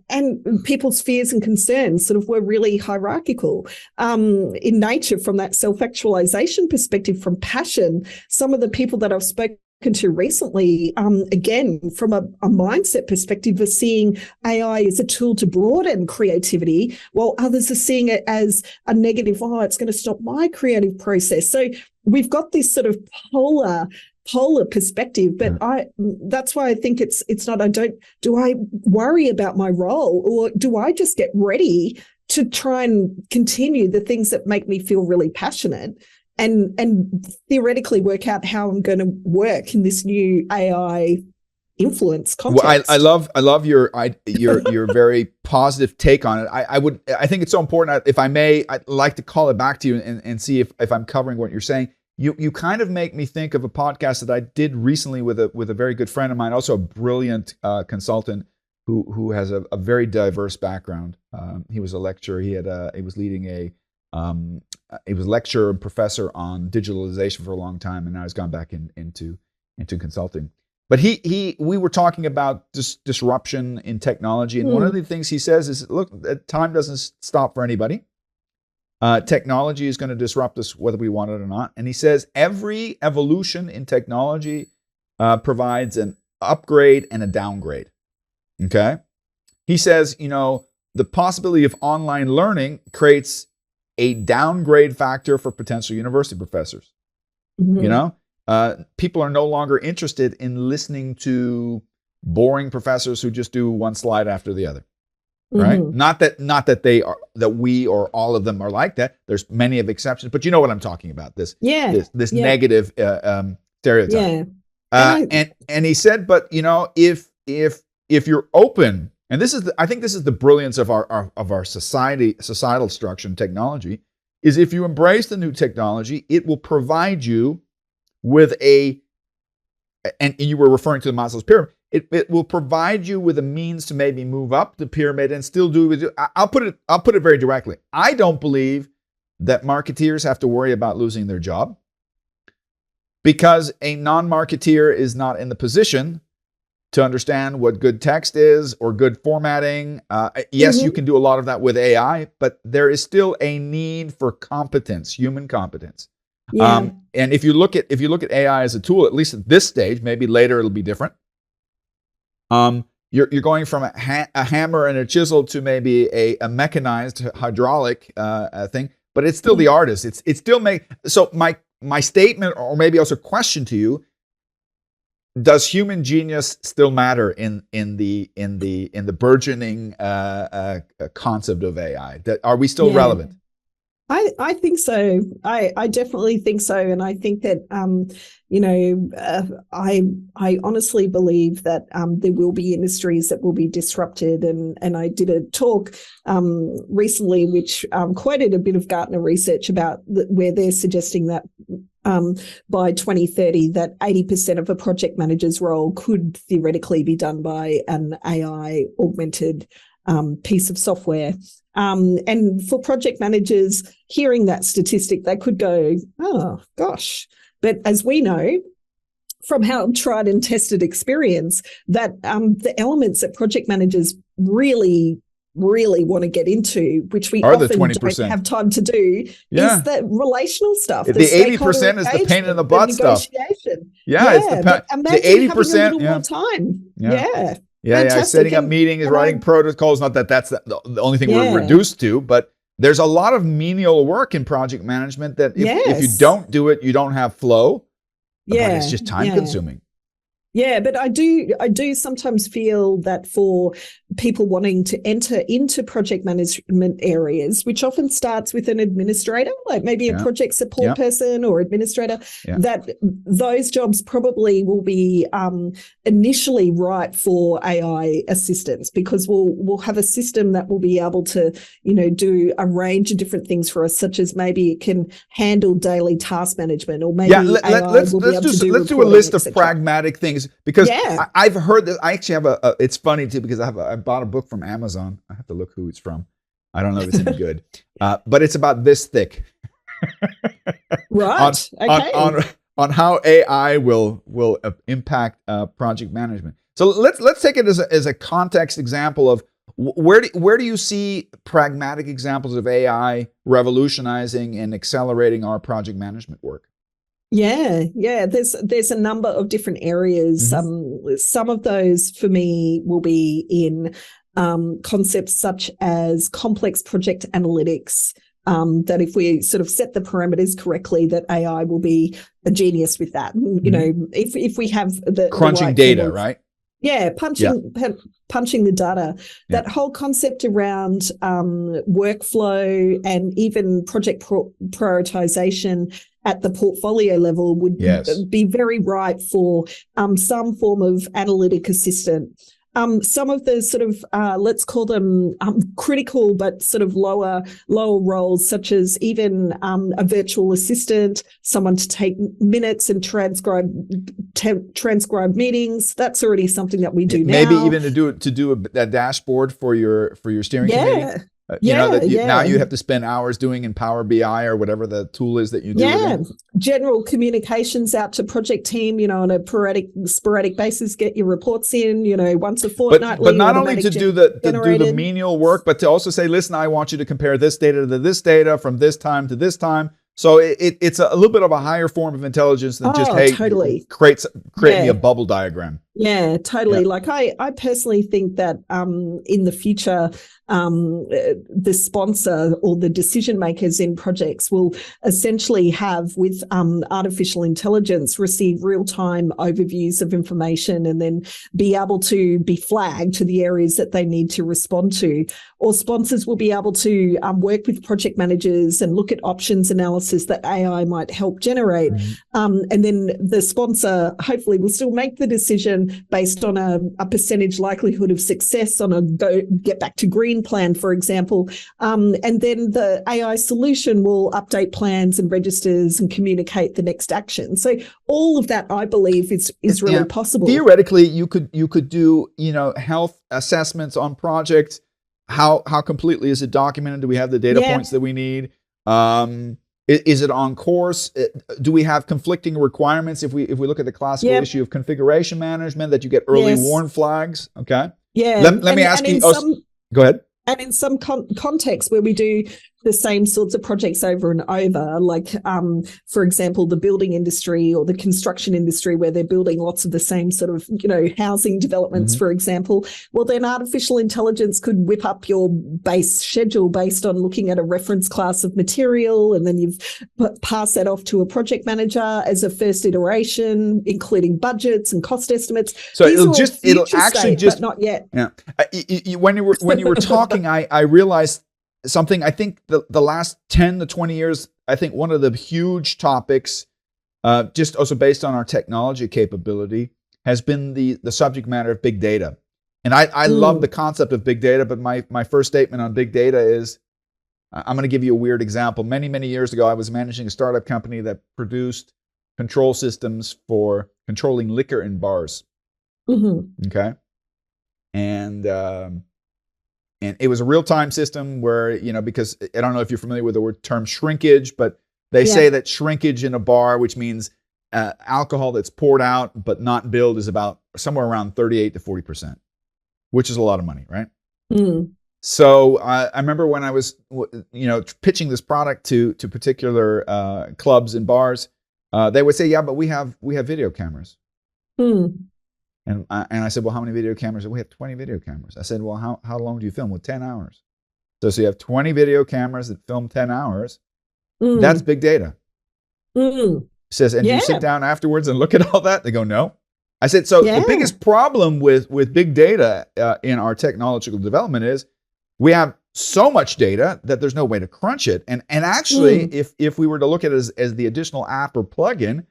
S1: people's fears and concerns sort of were really hierarchical in nature, from that self-actualization perspective, from passion. Some of the people that I've spoken to recently, again, from a mindset perspective, are seeing AI as a tool to broaden creativity, while others are seeing it as a negative, it's going to stop my creative process. So we've got this sort of polar perspective, but that's why I think it's not, do I worry about my role, or do I just get ready to try and continue the things that make me feel really passionate, and theoretically work out how I'm going to work in this new AI influence context.
S3: Well, I love your very positive take on it. I think it's so important. If I may, I'd like to call it back to you and see if I'm covering what you're saying. You kind of make me think of a podcast that I did recently with a very good friend of mine, also a brilliant consultant who has a very diverse background. He was a lecturer. He was leading he was lecturer and professor on digitalization for a long time, and now he's gone back into consulting. But we were talking about disruption in technology, and one of the things he says is, look, time doesn't stop for anybody. Technology is going to disrupt us whether we want it or not. And he says every evolution in technology provides an upgrade and a downgrade. Okay? He says, the possibility of online learning creates a downgrade factor for potential university professors. People are no longer interested in listening to boring professors who just do one slide after the other. Right? Not that we or all of them are like that. There's many of exceptions, but you know what I'm talking about. This negative stereotype. And he said, but if you're open, and I think this is the brilliance of our societal structure and technology, is if you embrace the new technology, it will provide you with and you were referring to the Maslow's pyramid. It will provide you with a means to maybe move up the pyramid and still do. I'll put it very directly. I don't believe that marketeers have to worry about losing their job, because a non-marketeer is not in the position to understand what good text is or good formatting. Yes, you can do a lot of that with AI, but there is still a need for competence, human competence. And if you look at AI as a tool, at least at this stage, maybe later it'll be different. You're going from a hammer and a chisel to maybe a mechanized hydraulic thing, but it's still the artist. It's still so my statement, or maybe also question to you: does human genius still matter in the burgeoning concept of AI? Are we still relevant?
S1: I think so. I definitely think so. And I think that, I honestly believe that there will be industries that will be disrupted. And I did a talk recently which quoted a bit of Gartner research about where they're suggesting that by 2030, that 80% of a project manager's role could theoretically be done by an AI augmented piece of software. And for project managers, hearing that statistic, they could go, oh, gosh. But as we know, from our tried and tested experience, that the elements that project managers really want to get into, which we often don't have time to do, is the relational stuff.
S3: The 80% is the pain in the butt stuff. It's the 80%.
S1: More time.
S3: Setting up meetings, writing protocols. Not that that's the only thing we're reduced to, but there's a lot of menial work in project management that if you don't do it, you don't have flow. But it's just time consuming.
S1: Yeah, but I do sometimes feel that for people wanting to enter into project management areas, which often starts with an administrator, like maybe a project support person or administrator, that those jobs probably will be initially right for AI assistance, because we'll have a system that will be able to, do a range of different things for us, such as maybe it can handle daily task management, or maybe
S3: let's do a list of pragmatic things, because I've heard that. I actually have it's funny too, because I bought a book from Amazon. I have to look who it's from. I don't know if it's any good, but it's about this thick.
S1: Right.
S3: on how AI will impact project management. So let's take it as a context example of where do you see pragmatic examples of AI revolutionizing and accelerating our project management work?
S1: Yeah. There's a number of different areas. Some of those for me will be in concepts such as complex project analytics. That if we sort of set the parameters correctly, that AI will be a genius with that. If we have the
S3: crunching
S1: right
S3: data, right?
S1: Yeah, punching the data. That whole concept around workflow and even project prioritization at the portfolio level would be very right for some form of analytic assistant. Some of the sort of let's call them critical but sort of lower roles, such as even a virtual assistant, someone to take minutes and transcribe meetings. That's already something that we do now.
S3: Maybe even to do a dashboard for your steering committee. Now you have to spend hours doing in Power BI or whatever the tool is that you do.
S1: Yeah, general communications out to project team, on a sporadic basis. Get your reports in, once a fortnightly.
S3: But not only to do the menial work, but to also say, listen, I want you to compare this data to this data from this time to this time. So it's a little bit of a higher form of intelligence than just
S1: totally.
S3: create me a bubble diagram.
S1: Yeah, totally. Yeah. Like I personally think that in the future, the sponsor or the decision makers in projects will essentially have, with artificial intelligence, receive real-time overviews of information and then be able to be flagged to the areas that they need to respond to. Or sponsors will be able to work with project managers and look at options analysis that AI might help generate. And then the sponsor hopefully will still make the decision based on a percentage likelihood of success on a get back to green plan, for example. And then the AI solution will update plans and registers and communicate the next action. So all of that, I believe, is really possible.
S3: Theoretically, you could do, health assessments on projects. How completely is it documented? Do we have the data points that we need? Is it on course? Do we have conflicting requirements if we look at the classical issue of configuration management, that you get early warn flags? Okay.
S1: Yeah.
S3: Let me ask you. Go ahead.
S1: And in some contexts where we do the same sorts of projects over and over, like, for example, the building industry or the construction industry, where they're building lots of the same sort of, housing developments, for example, well, then artificial intelligence could whip up your base schedule based on looking at a reference class of material, and then you've passed that off to a project manager as a first iteration, including budgets and cost estimates.
S3: So it'll actually just,
S1: but not yet.
S3: Yeah. When you were talking, I realized something. I think the last 10 to 20 years, I think one of the huge topics, just also based on our technology capability, has been the subject matter of big data. And I love the concept of big data, but my first statement on big data is, I'm going to give you a weird example. Many, many years ago, I was managing a startup company that produced control systems for controlling liquor in bars. Okay. And it was a real-time system where, because I don't know if you're familiar with the term shrinkage, but they say that shrinkage in a bar, which means alcohol that's poured out but not billed, is about somewhere around 38 to 40%, which is a lot of money, right? So I remember when I was, pitching this product to particular clubs and bars, they would say, "Yeah, but we have video cameras." And I said, "Well, how many video cameras?" We have 20 video cameras. I said, "Well, how long do you film?" Well, 10 hours. So you have 20 video cameras that film 10 hours. That's big data. Says, and you sit down afterwards and look at all that? They go, "No, I said, so
S1: Yeah.
S3: the biggest problem with big data in our technological development is we have so much data that there's no way to crunch it. And actually, if we were to look at it as the additional app or plugin,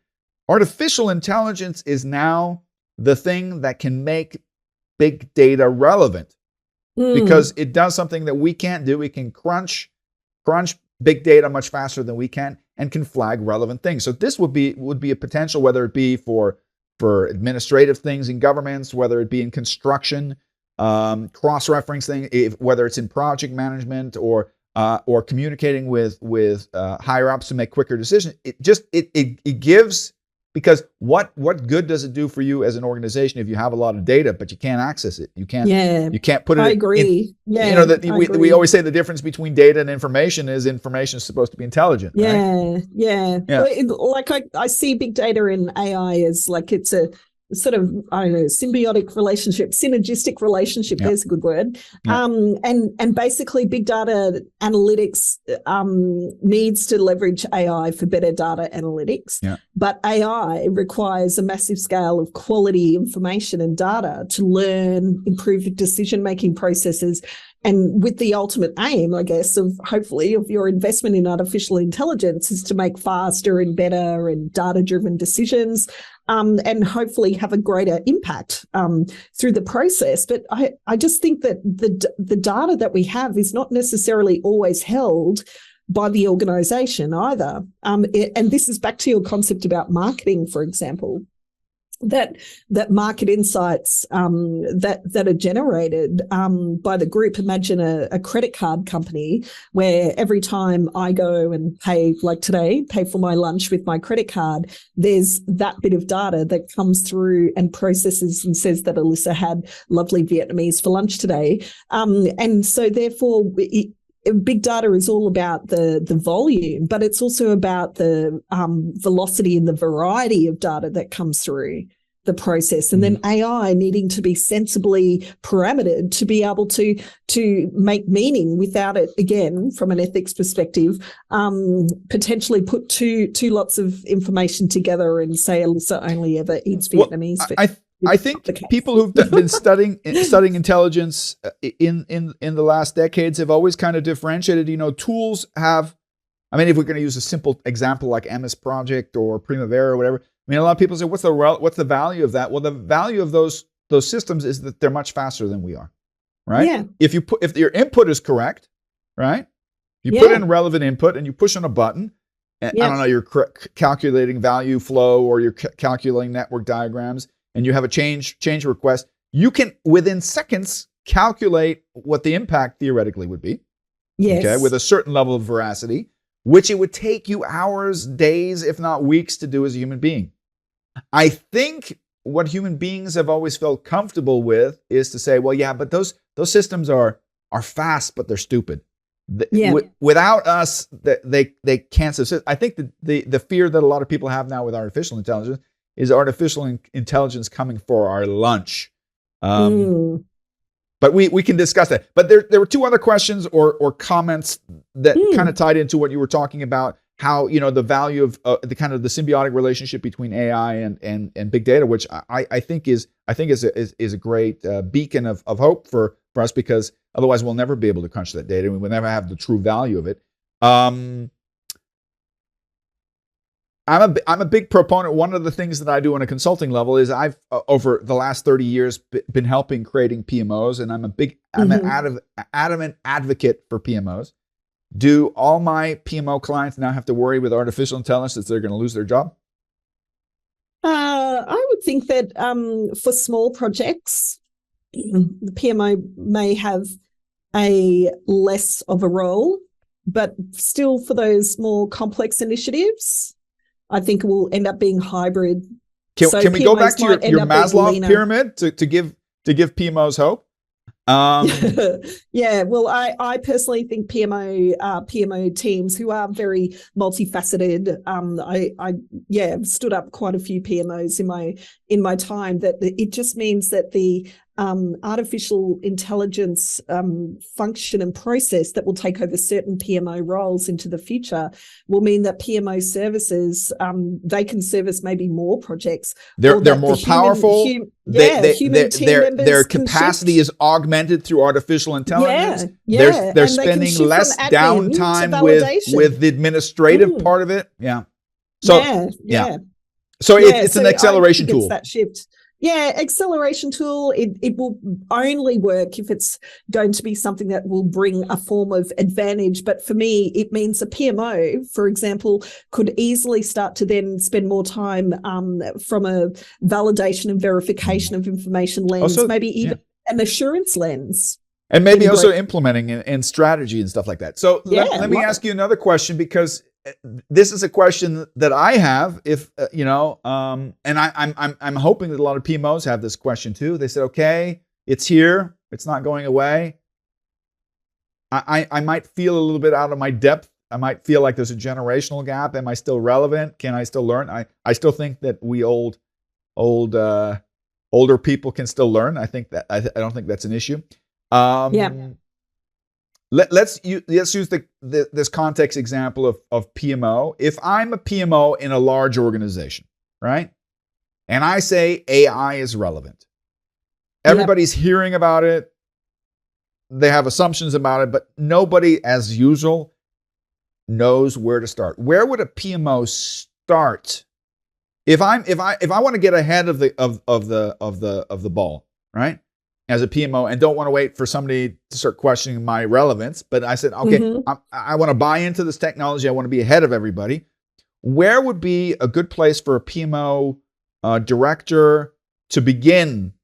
S3: artificial intelligence is now the thing that can make big data relevant because it does something that we can't do. We can crunch big data much faster than we can and can flag relevant things. So this would be a potential, whether it be for administrative things in governments, whether it be in construction, cross-referencing, whether it's in project management or communicating with higher ups to make quicker decisions. It gives, because what good does it do for you as an organization if you have a lot of data but you can't access it? You can't put it.
S1: I agree.
S3: We always say the difference between data and information is supposed to be intelligent. Right?
S1: Yeah. Like I see big data in AI as like it's a sort of, I don't know, symbiotic relationship, synergistic relationship. Yep. There's a good word. Yep. And basically big data analytics needs to leverage AI for better data analytics. Yep. But AI requires a massive scale of quality information and data to learn, improve decision-making processes. And with the ultimate aim, I guess, of hopefully of your investment in artificial intelligence is to make faster and better and data-driven decisions, and hopefully have a greater impact through the process. But I just think that the data that we have is not necessarily always held by the organization either. And this is back to your concept about marketing, for example. That market insights that are generated by the group. Imagine a credit card company where every time I go and pay, like today, pay for my lunch with my credit card, there's that bit of data that comes through and processes and says that Elissa had lovely Vietnamese for lunch today. And so therefore, big data is all about the volume, but it's also about the velocity and the variety of data that comes through the process. And then AI needing to be sensibly parametered to be able to make meaning without it, again, from an ethics perspective, potentially put two lots of information together and say Elissa only ever eats Vietnamese.
S3: I think people who've been studying intelligence in the last decades have always kind of differentiated. Tools have. I mean, if we're going to use a simple example like MS Project or Primavera or whatever, I mean, a lot of people say, "What's the value of that?" Well, the value of those systems is that they're much faster than we are, right? Yeah. If your input is correct, right? You put in relevant input and you push on a button. And, I don't know, you're calculating value flow or you're calculating network diagrams, and you have a change request, you can, within seconds, calculate what the impact theoretically would be. Yes. Okay, with a certain level of veracity, which it would take you hours, days, if not weeks to do as a human being. I think what human beings have always felt comfortable with is to say, well, yeah, but those systems are fast, but they're stupid. Without us, they can't subsist. I think the fear that a lot of people have now with artificial intelligence is artificial intelligence coming for our lunch. But we can discuss that. But there were two other questions or comments that kind of tied into what you were talking about, how the value of the kind of the symbiotic relationship between AI and big data, which I think is a great beacon of hope for us, because otherwise we'll never be able to crunch that data and we will never have the true value of it. I'm a big proponent. One of the things that I do on a consulting level is I've over the last 30 years been helping creating PMOs, and I'm an adamant advocate for PMOs. Do all my PMO clients now have to worry with artificial intelligence that they're going to lose their job?
S1: I would think that for small projects, the PMO may have a less of a role, but still for those more complex initiatives, I think it will end up being hybrid.
S3: Can we go back to your Maslow pyramid to give PMOs hope?
S1: Yeah, well, I personally think PMO teams who are very multifaceted. I've stood up quite a few PMOs in my time. That it just means that the artificial intelligence function and process that will take over certain PMO roles into the future will mean that PMO services they can service maybe more projects.
S3: They're more powerful.
S1: Human team members
S3: their capacity is augmented through artificial intelligence.
S1: Yeah,
S3: they're spending less downtime with the administrative part of it. Yeah. So So it's an acceleration tool.
S1: It's that shift. Yeah, acceleration tool. It will only work if it's going to be something that will bring a form of advantage. But for me, it means a PMO, for example, could easily start to then spend more time from a validation and verification of information lens, maybe even an assurance lens.
S3: And maybe also implementing in strategy and stuff like that. So let me ask you another question, because this is a question that I have. If and I'm hoping that a lot of PMOs have this question too. They said, "Okay, it's here. It's not going away." I might feel a little bit out of my depth. I might feel like there's a generational gap. Am I still relevant? Can I still learn? I still think that we older people can still learn. I think that I don't think that's an issue. Let's use this context example of PMO. If I'm a PMO in a large organization, right, and I say AI is relevant, everybody's hearing about it. They have assumptions about it, but nobody, as usual, knows where to start. Where would a PMO start if I want to get ahead of the ball, right? As a PMO, and don't want to wait for somebody to start questioning my relevance. But I said, okay, I want to buy into this technology. I want to be ahead of everybody. Where would be a good place for a PMO director to begin?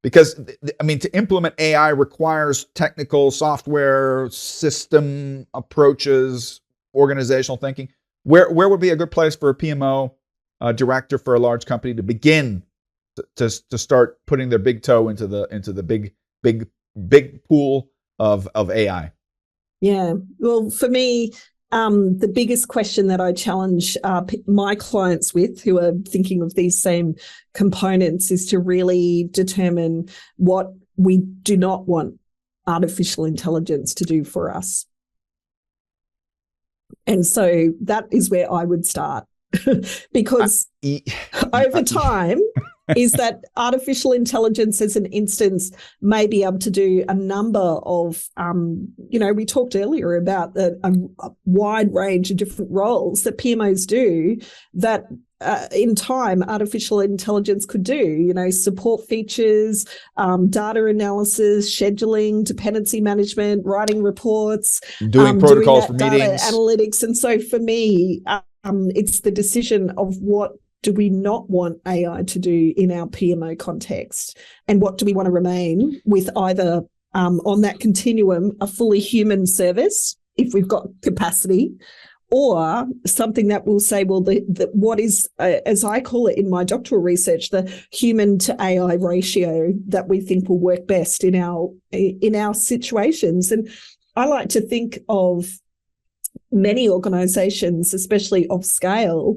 S3: Because, to implement AI requires technical software, system approaches, organizational thinking. Where would be a good place for a PMO director for a large company to begin to start putting their big toe into the big pool of AI?
S1: Yeah. Well, for me, the biggest question that I challenge my clients with who are thinking of these same components is to really determine what we do not want artificial intelligence to do for us. And so that is where I would start. Because over time is that artificial intelligence as an instance may be able to do a number of, we talked earlier about a wide range of different roles that PMOs do that in time artificial intelligence could do, support features, data analysis, scheduling, dependency management, writing reports,
S3: doing protocols for meetings,
S1: data analytics. And so for me, it's the decision of what do we not want AI to do in our PMO context, and what do we want to remain with, either on that continuum, a fully human service if we've got capacity, or something that will say, well, what is, as I call it in my doctoral research, the human to AI ratio that we think will work best in our situations. And I like to think of many organizations, especially of scale,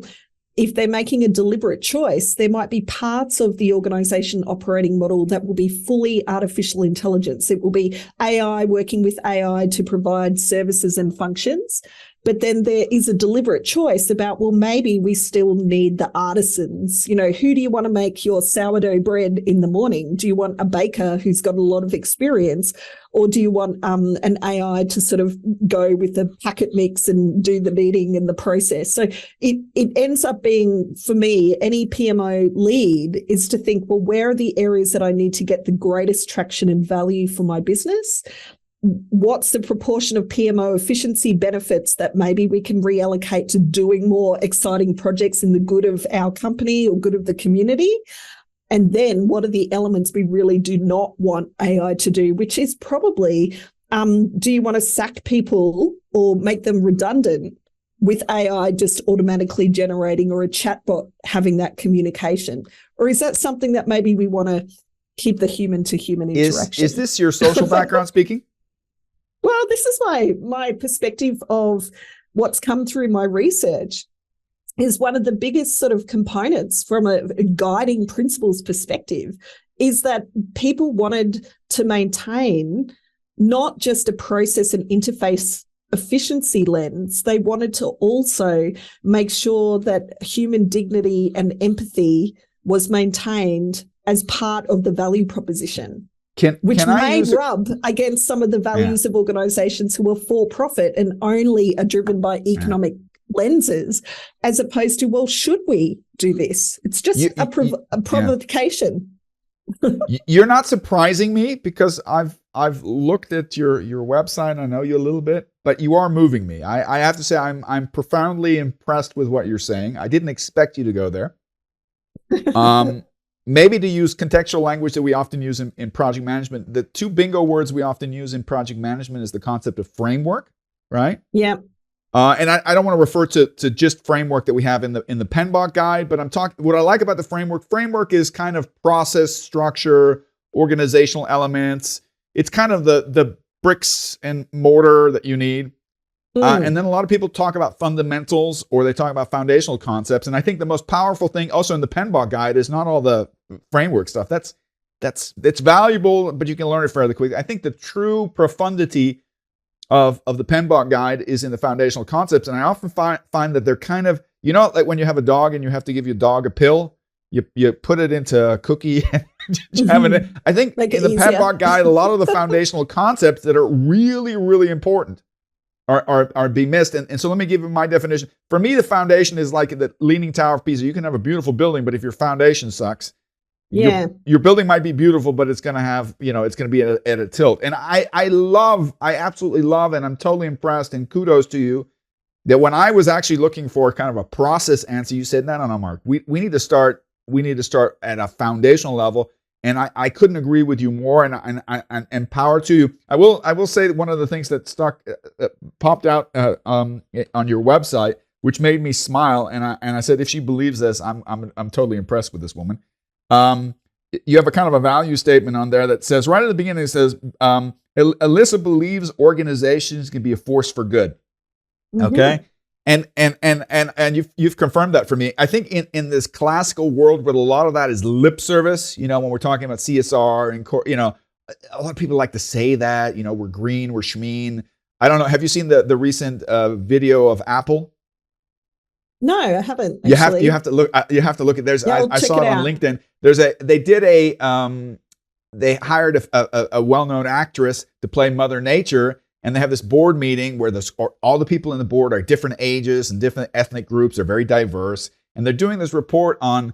S1: if they're making a deliberate choice, there might be parts of the organization operating model that will be fully artificial intelligence. It will be AI working with AI to provide services and functions. But then there is a deliberate choice about, well, maybe we still need the artisans. Who do you want to make your sourdough bread in the morning? Do you want a baker who's got a lot of experience? Or do you want an AI to sort of go with the packet mix and do the kneading and the process? So it ends up being, for me, any PMO lead is to think, well, where are the areas that I need to get the greatest traction and value for my business? What's the proportion of PMO efficiency benefits that maybe we can reallocate to doing more exciting projects in the good of our company or good of the community? And then what are the elements we really do not want AI to do, which is probably, do you want to sack people or make them redundant with AI just automatically generating, or a chatbot having that communication? Or is that something that maybe we want to keep the human to human interaction.
S3: Is this your social background speaking?
S1: Well, this is my perspective of what's come through my research. Is one of the biggest sort of components from a guiding principles perspective is that people wanted to maintain not just a process and interface efficiency lens. They wanted to also make sure that human dignity and empathy was maintained as part of the value proposition, which may rub against some of the values of organizations who are for profit and only are driven by economic lenses, as opposed to, well, should we do this? It's just a provocation.
S3: You're not surprising me, because I've looked at your website. I know you a little bit, but you are moving me. I have to say I'm profoundly impressed with what you're saying. I didn't expect you to go there. Maybe to use contextual language that we often use in project management. The two bingo words we often use in project management is the concept of framework, right?
S1: Yeah.
S3: And I don't want to refer to just framework that we have in the PMBOK guide, but I'm talking. What I like about the framework is kind of process, structure, organizational elements. It's kind of the bricks and mortar that you need. And then a lot of people talk about fundamentals, or they talk about foundational concepts. And I think the most powerful thing also in the PMBOK guide is not all the framework stuff. It's valuable, but you can learn it fairly quickly. I think the true profundity of the PMBOK guide is in the foundational concepts. And I often find that they're kind of, like when you have a dog and you have to give your dog a pill, you put it into a cookie and jam it in. I think in the PMBOK guide, a lot of the foundational concepts that are really, really important are being missed. And so let me give you my definition. For me, the foundation is like the Leaning Tower of Pisa. You can have a beautiful building, but if your foundation sucks, your building might be beautiful, but it's going to have, it's going to be at a tilt. And I absolutely love, and I'm totally impressed, and kudos to you, that when I was actually looking for kind of a process answer, you said, no, Mark, we need to start at a foundational level. And I couldn't agree with you more, and power to you. I will say that one of the things that popped out on your website, which made me smile, and I said, if she believes this, I'm totally impressed with this woman. You have a kind of a value statement on there that says, right at the beginning, it says, Elissa believes organizations can be a force for good. Mm-hmm. Okay. And you've confirmed that for me. I think in this classical world where a lot of that is lip service, when we're talking about CSR and a lot of people like to say that, we're green, we're schmeen. I don't know. Have you seen the recent video of Apple?
S1: No, I haven't.
S3: You have to look. You have to look at. I saw it on LinkedIn. They hired a well-known actress to play Mother Nature. And they have this board meeting where all the people in the board are different ages and different ethnic groups. They're very diverse. And they're doing this report on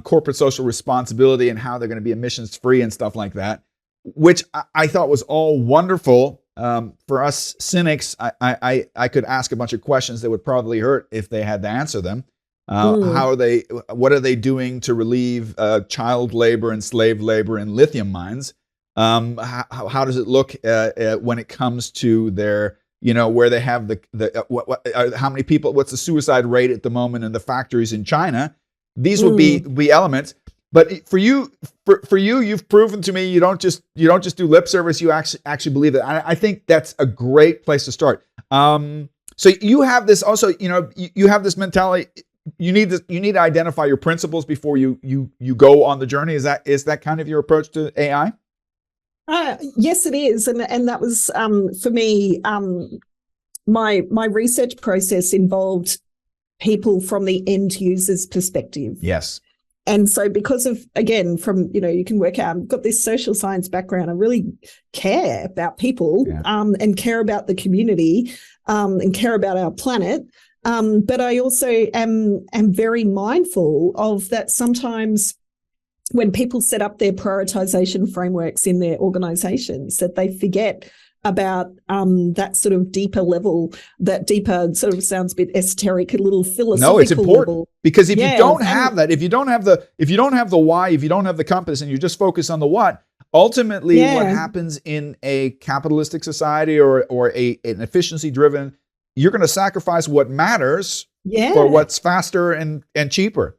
S3: corporate social responsibility and how they're going to be emissions free and stuff like that, which I thought was all wonderful. For us cynics, I could ask a bunch of questions that would probably hurt if they had to answer them. What are they doing to relieve child labor and slave labor in lithium mines? How does it look when it comes to their, where they have how many people, what's the suicide rate at the moment in the factories in China? These would be elements. But for you, you've proven to me you don't just do lip service. You actually believe it. I think that's a great place to start. So you have this also, you have this mentality. You need to identify your principles before you go on the journey. Is that kind of your approach to AI?
S1: Yes, it is, and that was for me. My research process involved people from the end user's perspective.
S3: Yes,
S1: and so because of, again, from you can work out, I've got this social science background. I really care about people, and care about the community, and care about our planet. But I also am very mindful of that sometimes. When people set up their prioritization frameworks in their organizations, that they forget about that sort of deeper level, that deeper sort of sounds a bit esoteric, a little philosophical.
S3: No, it's important
S1: level.
S3: Because if you don't have that, if you don't have the why, if you don't have the compass, and you just focus on the what, ultimately what happens in a capitalistic society or an efficiency driven, you're going to sacrifice what matters for what's faster and cheaper.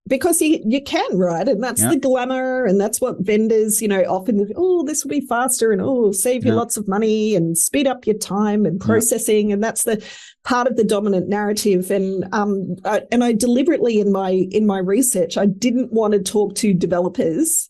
S1: Because you can, right? And that's the glamour, and that's what vendors, often, oh, this will be faster, and oh, save you lots of money and speed up your time and processing. And that's the part of the dominant narrative. And I deliberately in my research, I didn't want to talk to developers,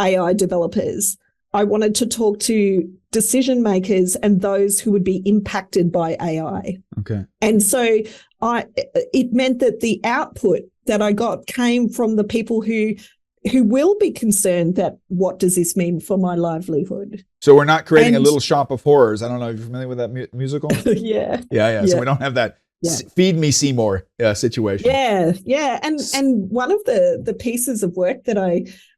S1: AI developers. I wanted to talk to decision makers and those who would be impacted by AI.
S3: Okay.
S1: And so it meant that the output that I got came from the people who will be concerned that what does this mean for my livelihood?
S3: So we're not creating a Little Shop of Horrors. I don't know if you're familiar with that musical. Yeah. So we don't have that feed me Seymour situation.
S1: Yeah. And one of the pieces of work that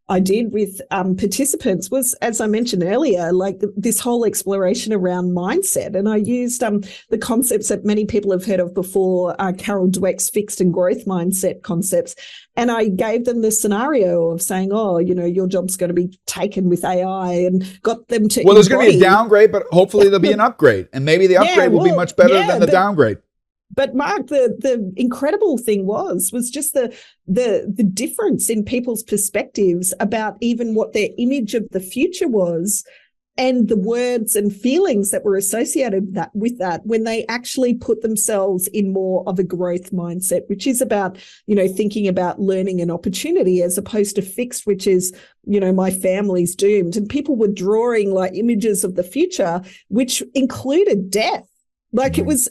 S1: I did with participants was, as I mentioned earlier, like this whole exploration around mindset. And I used the concepts that many people have heard of before, Carol Dweck's fixed and growth mindset concepts. And I gave them the scenario of saying, oh, your job's going to be taken with AI, and got them to
S3: there's going to be a downgrade, but hopefully there'll be an upgrade. And maybe the upgrade will be much better than the downgrade.
S1: But Mark, the incredible thing was just the difference in people's perspectives about even what their image of the future was, and the words and feelings that were associated with that when they actually put themselves in more of a growth mindset, which is about, thinking about learning and opportunity, as opposed to fixed, which is, my family's doomed. And people were drawing like images of the future, which included death. Like it was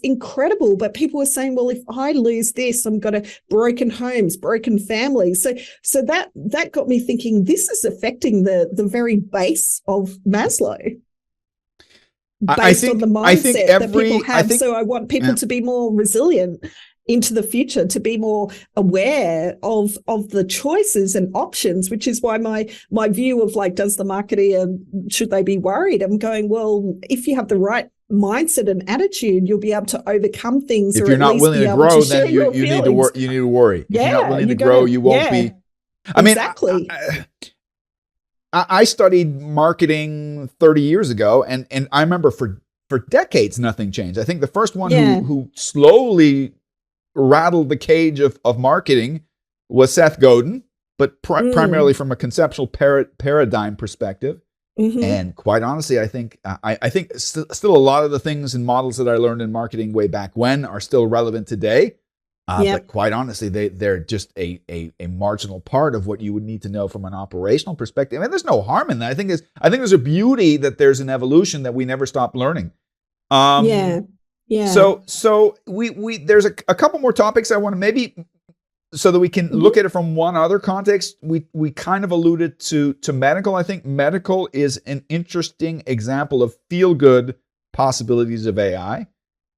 S1: incredible, but people were saying, well, if I lose this, I'm going to broken homes, broken families. So that got me thinking, this is affecting the very base of Maslow, based on the mindset that people have. So I want people to be more resilient into the future, to be more aware of the choices and options, which is why my view of like, does the marketer, should they be worried? I'm going, well, if you have the right mindset and attitude, you'll be able to overcome things.
S3: If you're not willing to grow, then you need to worry. If you're not willing to grow, you won't be. I mean, exactly. I studied marketing 30 years ago, and I remember for decades nothing changed. I think the first one who slowly rattled the cage of marketing was Seth Godin, but primarily from a conceptual paradigm perspective. Mm-hmm. And quite honestly, I think still a lot of the things and models that I learned in marketing way back when are still relevant today. But quite honestly, they're just a marginal part of what you would need to know from an operational perspective. And there's no harm in that. I think there's a beauty that there's an evolution that we never stop learning. Yeah. So we there's a couple more topics I want to maybe, so that we can look at it from one other context. We kind of alluded to medical. I think medical is an interesting example of feel-good possibilities of AI.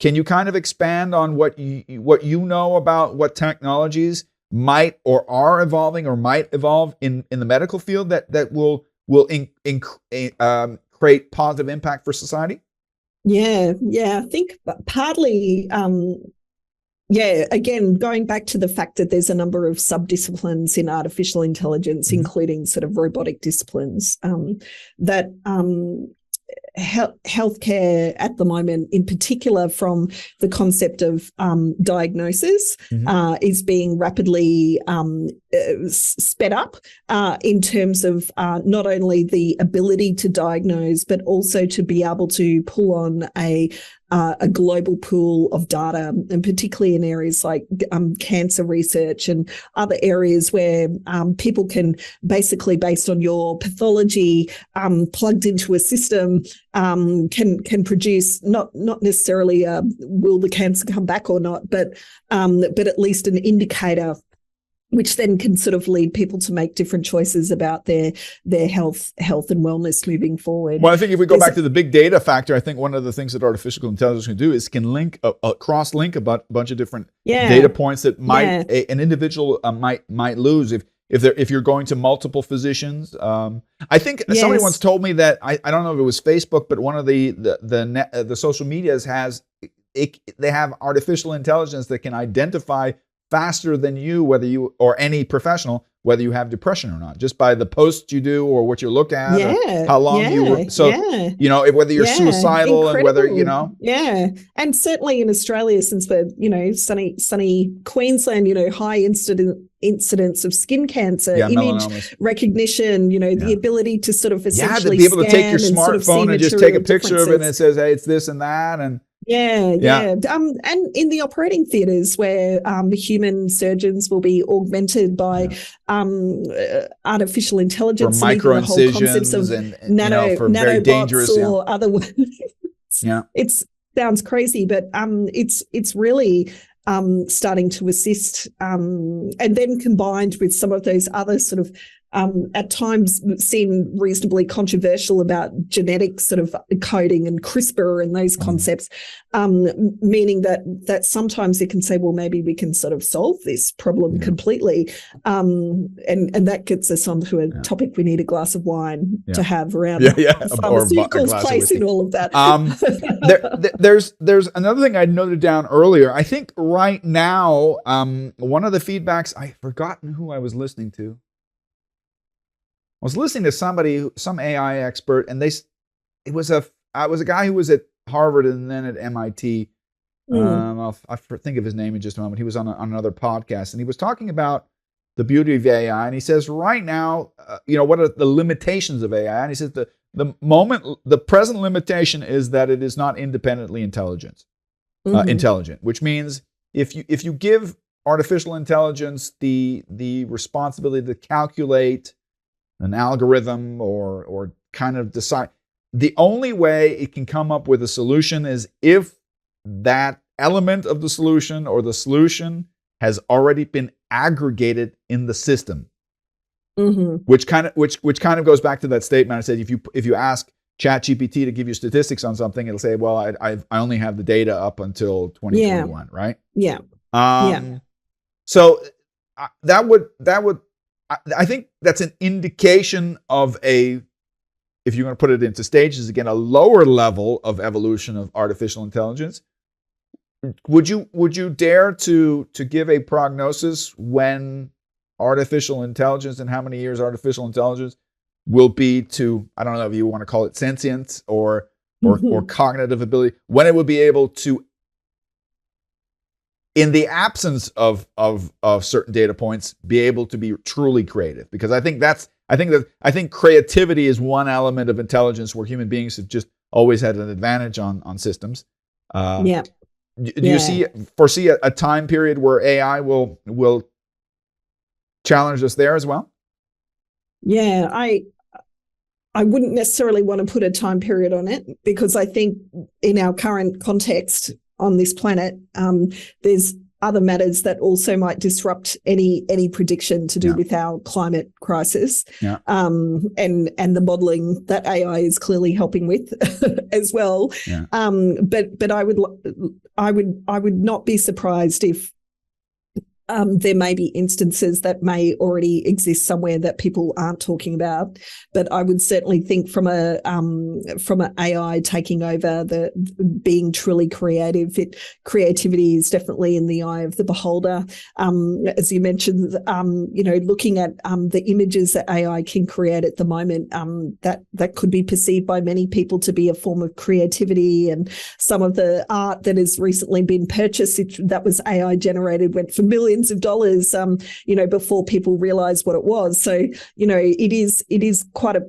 S3: Can you kind of expand on what you know about what technologies might or are evolving or might evolve in the medical field that will create positive impact for society?
S1: Yeah. I think partly, again, going back to the fact that there's a number of subdisciplines in artificial intelligence, including sort of robotic disciplines, that healthcare at the moment, in particular from the concept of diagnosis, is being rapidly sped up in terms of not only the ability to diagnose, but also to be able to pull on a global pool of data, and particularly in areas like cancer research and other areas where people can basically, based on your pathology plugged into a system, can produce not necessarily will the cancer come back or not, but at least an indicator, which then can sort of lead people to make different choices about their health and wellness moving forward.
S3: Well, I think if we go back to the big data factor, I think one of the things that artificial intelligence can do is can link cross-link a bunch of different data points that an individual might lose if you're going to multiple physicians. I think somebody once told me that I don't know if it was Facebook, but one of the social medias they have artificial intelligence that can identify faster than you, whether you or any professional, whether you have depression or not, just by the posts you do or what you look at, or how long whether you're suicidal, and whether
S1: and certainly in Australia, since we're sunny Queensland, high incidence of skin cancer, image recognition, the ability to sort of essentially
S3: to be able to take your smartphone and just take a picture of it, and it says, hey, it's this and that, and
S1: and in the operating theatres where human surgeons will be augmented by artificial intelligence,
S3: for micro incisions and for very dangerous
S1: or other words. It sounds crazy, but it's really starting to assist, and then combined with some of those other sort of at times seen reasonably controversial about genetic sort of coding and CRISPR and those concepts, meaning that sometimes it can say, well, maybe we can sort of solve this problem completely. And that gets us onto a topic we need a glass of wine to have around pharmaceuticals place in all of that.
S3: There's another thing I noted down earlier. I think right now, one of the feedbacks, I've forgotten who I was listening to. I was listening to some AI expert, and it was a guy who was at Harvard and then at MIT. I'll think of his name in just a moment. He was on another podcast, and he was talking about the beauty of AI. And he says, right now, what are the limitations of AI? And he says the present limitation is that it is not independently intelligent, which means if you give artificial intelligence the responsibility to calculate an algorithm or kind of decide, the only way it can come up with a solution is if that element of the solution or the solution has already been aggregated in the system. Which kind of goes back to that statement I said, if you ask ChatGPT to give you statistics on something, it'll say, well, I only have the data up until 2021, right? So that would I think that's an indication of if you're going to put it into stages, again, a lower level of evolution of artificial intelligence. Would you dare to give a prognosis when artificial intelligence, and how many years artificial intelligence will be to, I don't know if you want to call it sentience or cognitive ability, when it will be able to, in the absence of certain data points, be able to be truly creative? Because I think creativity is one element of intelligence where human beings have just always had an advantage on systems. Do you foresee a time period where AI will challenge us there as well?
S1: Yeah, I wouldn't necessarily want to put a time period on it, because I think in our current context on this planet, there's other matters that also might disrupt any prediction to do with our climate crisis, and the modelling that AI is clearly helping with as well. But I would not be surprised if there may be instances that may already exist somewhere that people aren't talking about, but I would certainly think from an AI taking over, the being truly creative, creativity is definitely in the eye of the beholder. As you mentioned, looking at the images that AI can create at the moment, that could be perceived by many people to be a form of creativity, and some of the art that has recently been purchased that was AI generated went for millions of dollars, before people realized what it was. So, it is quite a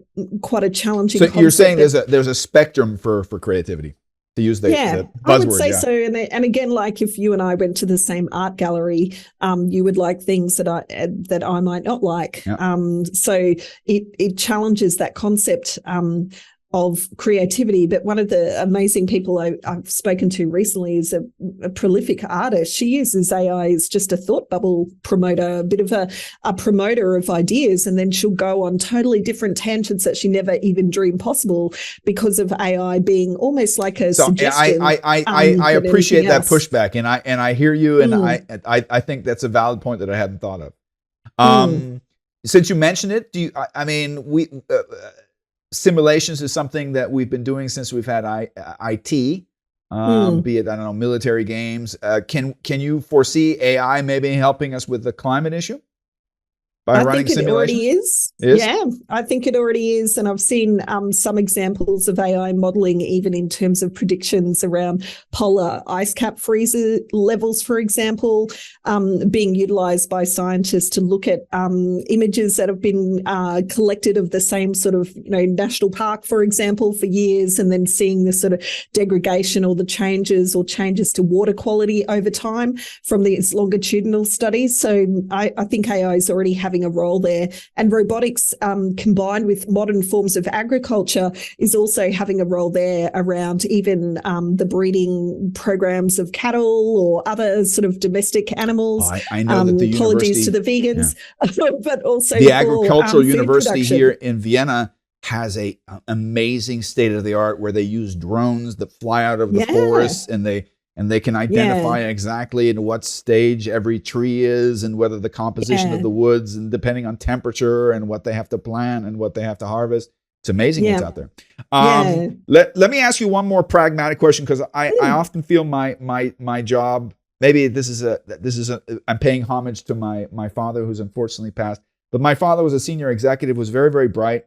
S1: challenging
S3: concept. So you're saying there's a spectrum for creativity, to use the buzzword.
S1: I would say so. And again, like if you and I went to the same art gallery, you would like things that I might not like. So it challenges that concept of creativity. But one of the amazing people I've spoken to recently is a prolific artist. She uses AI as just a thought bubble promoter, a bit of a promoter of ideas, and then she'll go on totally different tangents that she never even dreamed possible because of AI being almost like a suggestion.
S3: I appreciate that pushback, and I hear you, and I think that's a valid point that I hadn't thought of. Since you mentioned it, simulations is something that we've been doing since we've had IT.
S1: Mm.
S3: be it, I don't know, military games. Can you foresee AI maybe helping us with the climate issue by
S1: I
S3: running
S1: think it already
S3: simulations?
S1: is.
S3: Is?
S1: Yeah, I think it already is. And I've seen some examples of AI modeling, even in terms of predictions around polar ice cap freezer levels, for example, being utilized by scientists to look at images that have been collected of the same sort of, national park, for example, for years, and then seeing the sort of degradation or the changes to water quality over time from these longitudinal studies. So I think AI is already having a role there, and robotics combined with modern forms of agriculture is also having a role there around even the breeding programs of cattle or other sort of domestic animals.
S3: I know that the
S1: apologies
S3: university,
S1: to the vegans, but also
S3: the
S1: for,
S3: agricultural university
S1: production
S3: here in Vienna has a amazing state of the art where they use drones that fly out of the forests, and they can identify exactly in what stage every tree is and whether the composition of the woods, and depending on temperature and what they have to plant and what they have to harvest. It's amazing what's out there. Let me ask you one more pragmatic question, because I often feel my job, maybe this is I'm paying homage to my father, who's unfortunately passed, but my father was a senior executive, was very, very bright,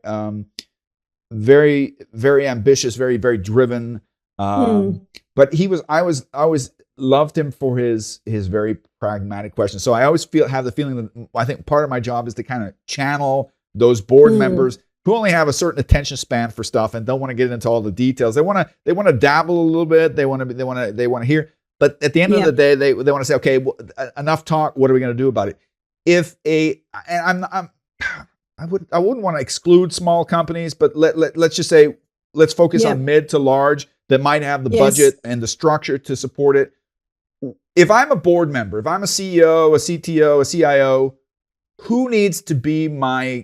S3: very, very ambitious, very, very driven. But I always loved him for his very pragmatic questions. So I always have the feeling that I think part of my job is to kind of channel those board members who only have a certain attention span for stuff and don't want to get into all the details. They want to dabble a little bit. They want to hear. But at the end of the day, they want to say, okay, well, enough talk. What are we going to do about it? I wouldn't want to exclude small companies, but let's just say, let's focus on mid to large that might have the budget and the structure to support it. If I'm a board member, if I'm a CEO, a CTO, a CIO, who needs to be who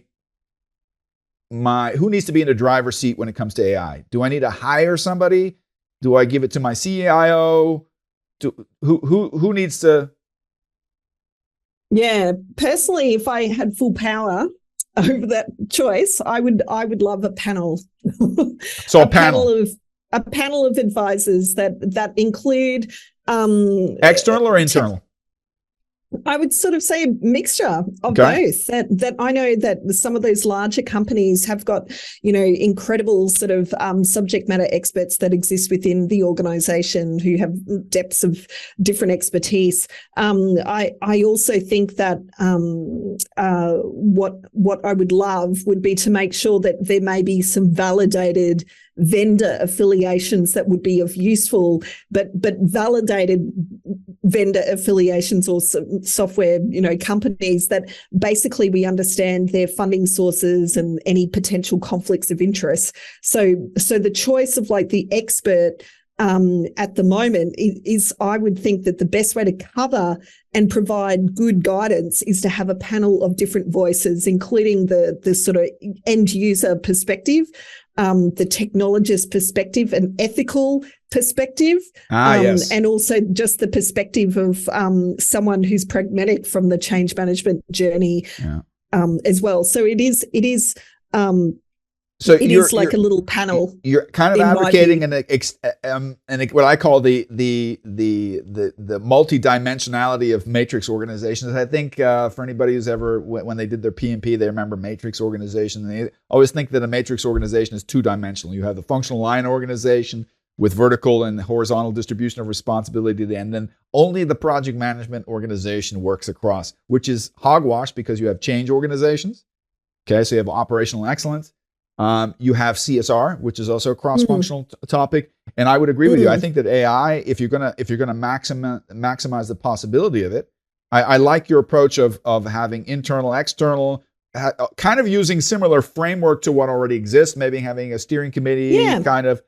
S3: needs to be in the driver's seat when it comes to AI? Do I need to hire somebody? Do I give it to my CIO? Who needs to?
S1: Yeah, personally, if I had full power over that choice, I would love a panel.
S3: So a panel
S1: of advisors that include
S3: external or internal.
S1: I would sort of say a mixture of both. That I know that some of those larger companies have got, incredible sort of subject matter experts that exist within the organization who have depths of different expertise. I also think that what I would love would be to make sure that there may be some validated vendor affiliations that would be of useful, but validated vendor affiliations or software, companies that basically we understand their funding sources and any potential conflicts of interest. So the choice of like the expert at the moment is I would think that the best way to cover and provide good guidance is to have a panel of different voices, including the sort of end user perspective, the technologist perspective, an ethical perspective, and also just the perspective of someone who's pragmatic from the change management journey as well. So it is
S3: So
S1: it is like a little panel.
S3: You're kind of advocating what I call the multidimensionality of matrix organizations. I think for anybody who's ever, when they did their PMP, they remember matrix organization. And they always think that a matrix organization is two-dimensional. You have the functional line organization with vertical and horizontal distribution of responsibility, and then only the project management organization works across, which is hogwash because you have change organizations. Okay, so you have operational excellence. You have CSR, which is also a cross-functional topic, and I would agree with you. I think that AI, if you're gonna maximize the possibility of it, I like your approach of having internal, external, kind of using similar framework to what already exists. Maybe having a steering committee kind of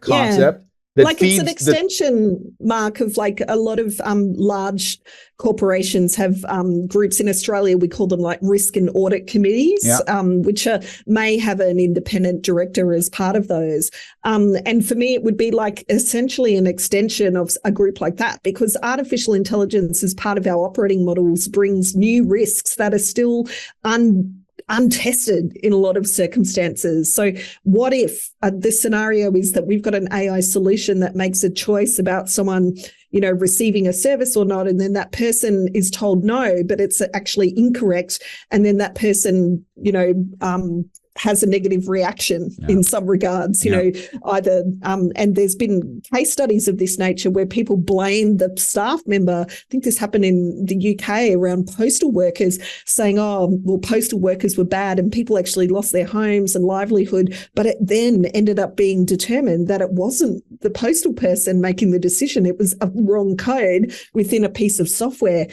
S3: concept.
S1: Like it's an extension, Mark, of like a lot of large corporations have groups in Australia. We call them like risk and audit committees, which may have an independent director as part of those. And for me, it would be like essentially an extension of a group like that, because artificial intelligence as part of our operating models brings new risks that are still untested in a lot of circumstances. So what if the scenario is that we've got an AI solution that makes a choice about someone, receiving a service or not, and then that person is told no, but it's actually incorrect, and then that person, has a negative reaction in some regards, either, and there's been case studies of this nature where people blame the staff member. I think this happened in the UK around postal workers, saying, postal workers were bad, and people actually lost their homes and livelihood. But it then ended up being determined that it wasn't the postal person making the decision. It was a wrong code within a piece of software.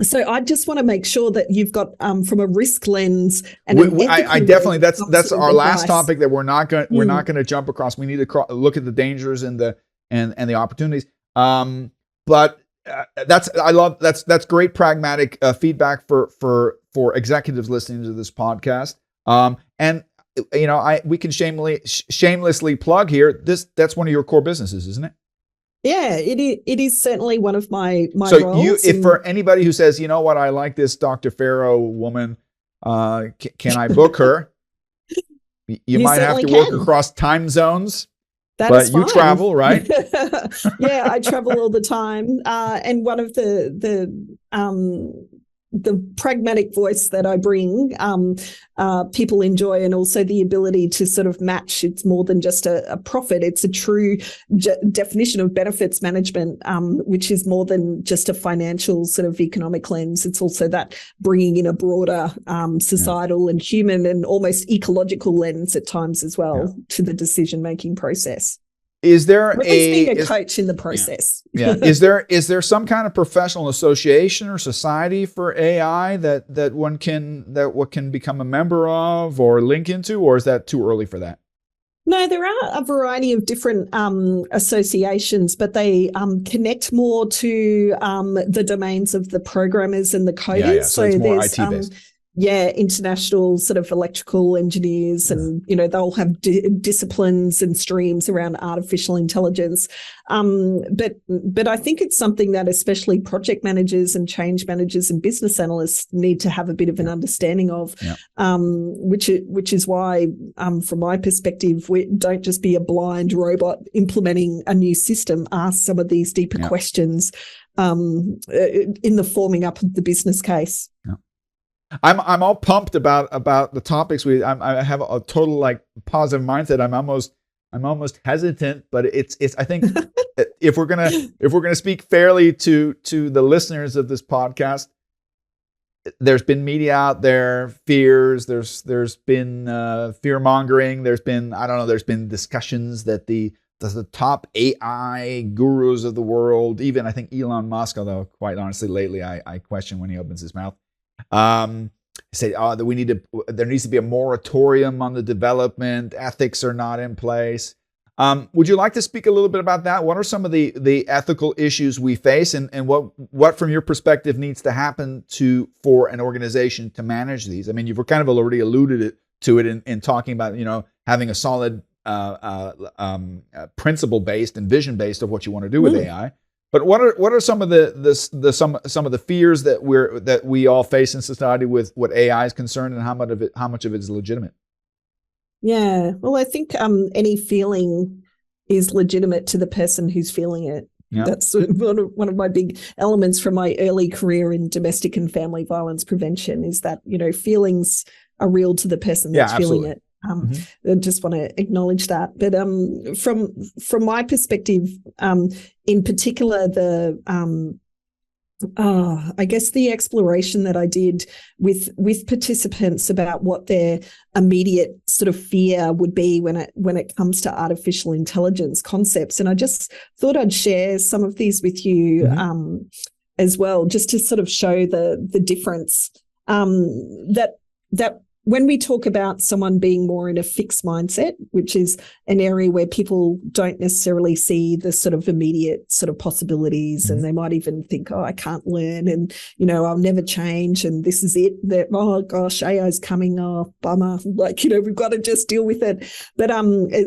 S1: So I just want to make sure that you've got from a risk lens and
S3: I definitely that's our last topic that we're not going to jump across. We need to look at the dangers and the opportunities. But that's great pragmatic feedback for executives listening to this podcast. And we can shamelessly plug here. That's one of your core businesses, isn't it?
S1: Yeah, it is certainly one of my
S3: so
S1: roles.
S3: If for anybody who says, you know what, I like this Dr. Farrow woman, can I book her? You might have to work across time zones, but you travel, right?
S1: Yeah, I travel all the time. And one of the pragmatic voice that I bring, people enjoy, and also the ability to sort of match. It's more than just a profit. It's a true definition of benefits management, which is more than just a financial sort of economic lens. It's also that bringing in a broader societal and human and almost ecological lens at times as well to the decision-making process.
S3: Is there
S1: being a coach in the process?
S3: Yeah. Is there some kind of professional association or society for AI that one can become a member of or link into, or is that too early for that?
S1: No, there are a variety of different associations, but they connect more to the domains of the programmers and the coders.
S3: Yeah. So it's more IT based.
S1: International sort of electrical engineers, and they'll have disciplines and streams around artificial intelligence. But I think it's something that especially project managers and change managers and business analysts need to have a bit of an understanding of, which is why, from my perspective, we don't just be a blind robot implementing a new system. Ask some of these deeper questions in the forming up of the business case.
S3: Yeah. I'm all pumped about the topics. I have a total positive mindset. I'm almost hesitant, but it's I think if we're gonna speak fairly to the listeners of this podcast, there's been media out there, fears. There's been fear mongering. There's been discussions that the top AI gurus of the world, even I think Elon Musk, although quite honestly lately I question when he opens his mouth. Say that there needs to be a moratorium on the development. Ethics are not in place. Would you like to speak a little bit about that? What are some of the ethical issues we face, and what from your perspective needs to happen for an organization to manage these? I mean, you've kind of already alluded to it in talking about having a solid principle based and vision based of what you want to do with AI. But what are some of the fears that we all face in society with what AI is concerned, and how much of it is legitimate?
S1: Yeah, well, I think any feeling is legitimate to the person who's feeling it. Yeah. That's one of my big elements from my early career in domestic and family violence prevention, is that feelings are real to the person that's feeling it. I just want to acknowledge that. But from my perspective, in particular, I guess the exploration that I did with participants about what their immediate sort of fear would be when it comes to artificial intelligence concepts, and I just thought I'd share some of these with you as well, just to sort of show the difference that when we talk about someone being more in a fixed mindset, which is an area where people don't necessarily see the sort of immediate sort of possibilities, and they might even think, oh, I can't learn, and, you know, I'll never change, and this is it, that, oh gosh, AI is coming, oh, bummer, like, you know, we've got to just deal with it. But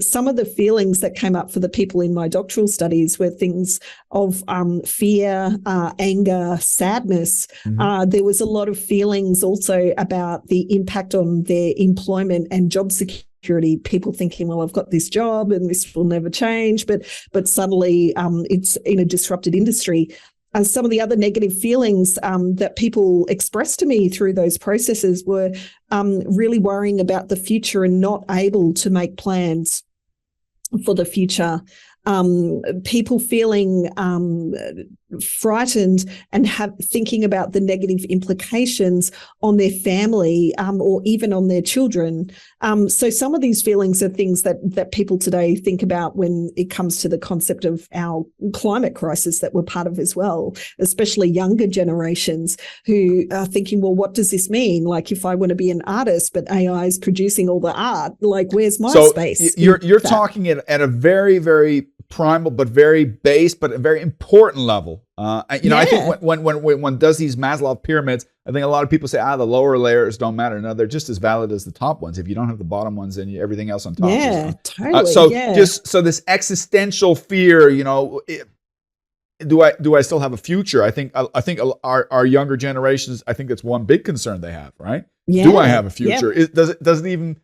S1: some of the feelings that came up for the people in my doctoral studies were things of fear, anger, sadness. There was a lot of feelings also about the impact on their employment and job security. People thinking, well, I've got this job and this will never change, but suddenly it's in a disrupted industry. Some of the other negative feelings that people expressed to me through those processes were really worrying about the future and not able to make plans for the future. People feeling frightened and thinking about the negative implications on their family or even on their children. So some of these feelings are things that people today think about when it comes to the concept of our climate crisis that we're part of as well, especially younger generations who are thinking, well, what does this mean? Like, if I want to be an artist, but AI is producing all the art, like, where's my space?
S3: You're talking at a very, very primal, but very base, but a very important level. I think when one does these Maslow pyramids, I think a lot of people say, the lower layers don't matter. No, they're just as valid as the top ones. If you don't have the bottom ones, then everything else on top.
S1: Totally.
S3: So this existential fear, you know, do I still have a future? I think our younger generations, I think that's one big concern they have, right? Yeah. Do I have a future? Yeah. Does it even?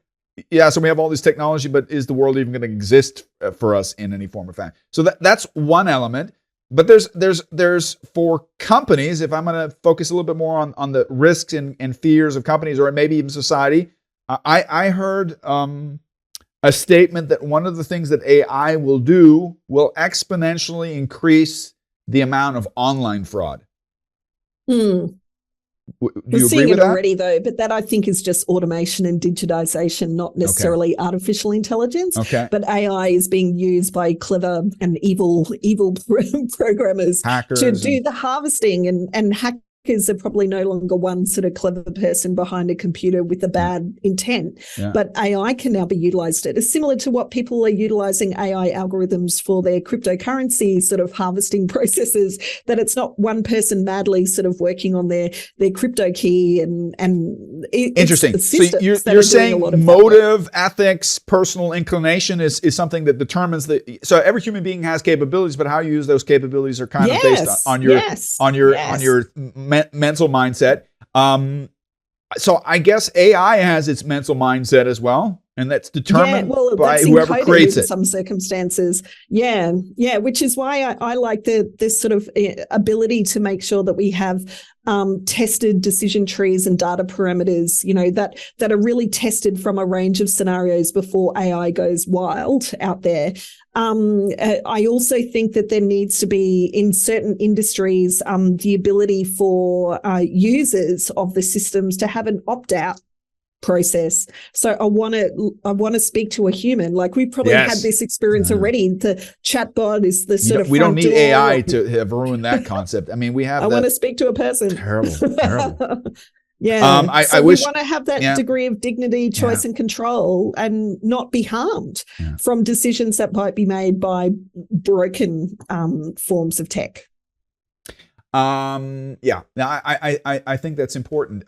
S3: Yeah, so we have all this technology, but is the world even going to exist for us in any form or fashion? So that's one element. But there's for companies, if I'm going to focus a little bit more on the risks and fears of companies, or maybe even society, I heard a statement that one of the things that AI will do will exponentially increase the amount of online fraud.
S1: We're seeing it already, though, but that I think is just automation and digitization, not necessarily artificial intelligence. But AI is being used by clever and evil programmers
S3: hackers
S1: to do the harvesting, and hackers are probably no longer one sort of clever person behind a computer with a bad intent. But AI can now be utilized. It is similar to what people are utilizing AI algorithms for their cryptocurrency sort of harvesting processes, that it's not one person madly sort of working on their crypto key and
S3: interesting. So you're saying motive, ethics, personal inclination is something that determines so every human being has capabilities, but how you use those capabilities are kind of based on your mental mindset. So I guess AI has its mental mindset as well, and that's determined by whoever creates it.
S1: In some circumstances, which is why I like this sort of ability to make sure that we have tested decision trees and data parameters, you know, that are really tested from a range of scenarios before AI goes wild out there. I also think that there needs to be, in certain industries, the ability for users of the systems to have an opt-out process. So I want to speak to a human. Like, we've probably had this experience already. The chatbot is the sort of
S3: we don't need AI to have ruined that concept. I mean, we have.
S1: I want to speak to a person.
S3: Terrible.
S1: I wish we want to have that degree of dignity, choice, and control, and not be harmed from decisions that might be made by broken forms of tech.
S3: I think that's important.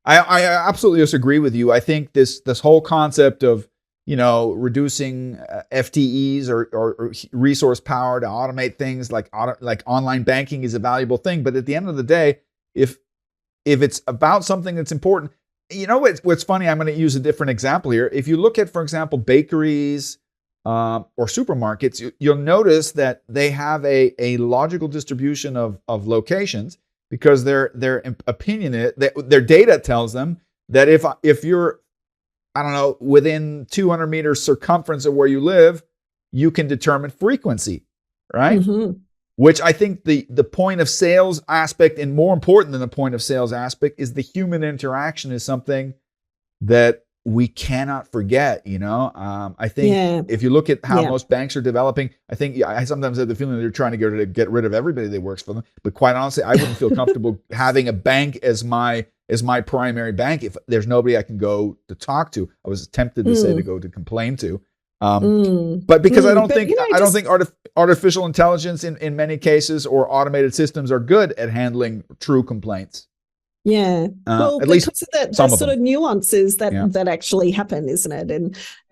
S3: I absolutely disagree with you. I think this whole concept of, you know, reducing FTEs or resource power to automate things like online banking is a valuable thing. But at the end of the day, if it's about something that's important, you know what's funny? I'm going to use a different example here. If you look at, for example, bakeries or supermarkets, you'll notice that they have a logical distribution of locations, because their data tells them that if you're, I don't know, within 200 meters circumference of where you live, you can determine frequency, right? Which I think the point of sales aspect, and more important than the point of sales aspect, is the human interaction, is something that we cannot forget, I think if you look at how most banks are developing, I sometimes have the feeling they're trying to get rid of everybody that works for them. But quite honestly, I wouldn't feel comfortable having a bank as my primary bank if there's nobody I can go to talk to. I was tempted to say to go to complain to. But because I don't think artificial intelligence in many cases or automated systems are good at handling true complaints.
S1: Yeah, well,
S3: at least
S1: because of that sort of nuances that actually happen, isn't it?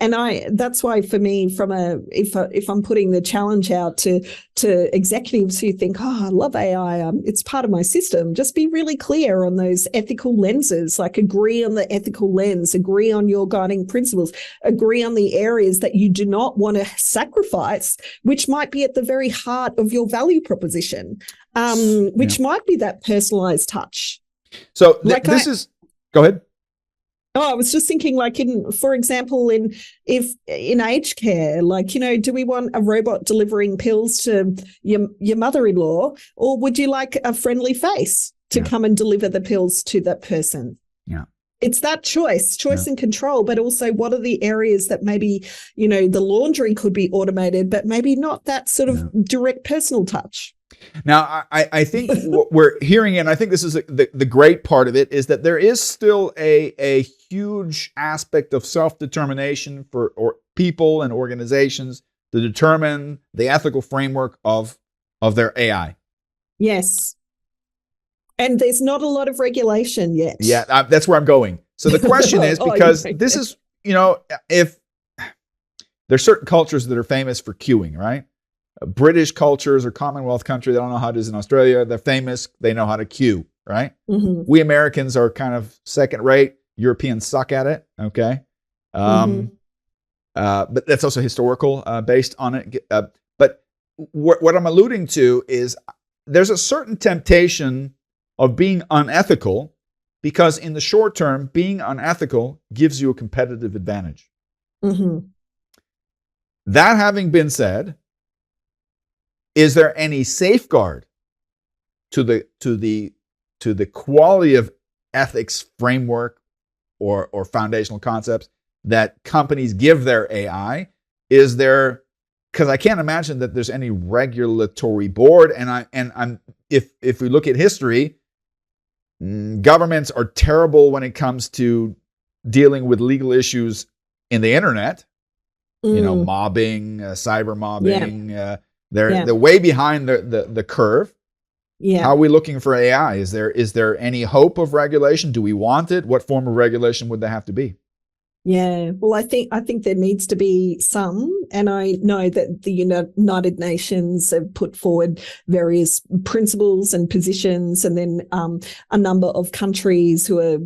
S1: And that's why for me, if I'm putting the challenge out to executives who think, I love AI, it's part of my system. Just be really clear on those ethical lenses. Like, agree on the ethical lens, agree on your guiding principles, agree on the areas that you do not want to sacrifice, which might be at the very heart of your value proposition, which might be that personalized touch.
S3: So go ahead.
S1: Oh, I was just thinking, for example, in aged care, do we want a robot delivering pills to your mother-in-law, or would you like a friendly face to come and deliver the pills to that person?
S3: Yeah.
S1: It's that choice and control, but also what are the areas that maybe, the laundry could be automated, but maybe not that sort of direct personal touch.
S3: Now, I think what we're hearing, and I think this is the great part of it, is that there is still a huge aspect of self-determination for people and organizations to determine the ethical framework of their AI.
S1: Yes. And there's not a lot of regulation yet.
S3: Yeah, that's where I'm going. So the question is, because this is, if there's certain cultures that are famous for queuing, right? British cultures or Commonwealth country, they don't know how it is in Australia. They're famous. They know how to queue, right? Mm-hmm. We Americans are kind of second rate. Europeans suck at it, okay? But that's also historical based on it. But what I'm alluding to is there's a certain temptation of being unethical because in the short term, being unethical gives you a competitive advantage. Mm-hmm. That having been said, is there any safeguard to the quality of ethics framework or foundational concepts that companies give their AI? Is there, because I can't imagine that there's any regulatory board, and if we look at history, governments are terrible when it comes to dealing with legal issues in the internet. Mobbing, cyber mobbing. They're way behind the curve. Yeah. How are we looking for AI? Is there any hope of regulation? Do we want it? What form of regulation would there have to be?
S1: Yeah, well, I think there needs to be some, and I know that the United Nations have put forward various principles and positions, and then a number of countries who are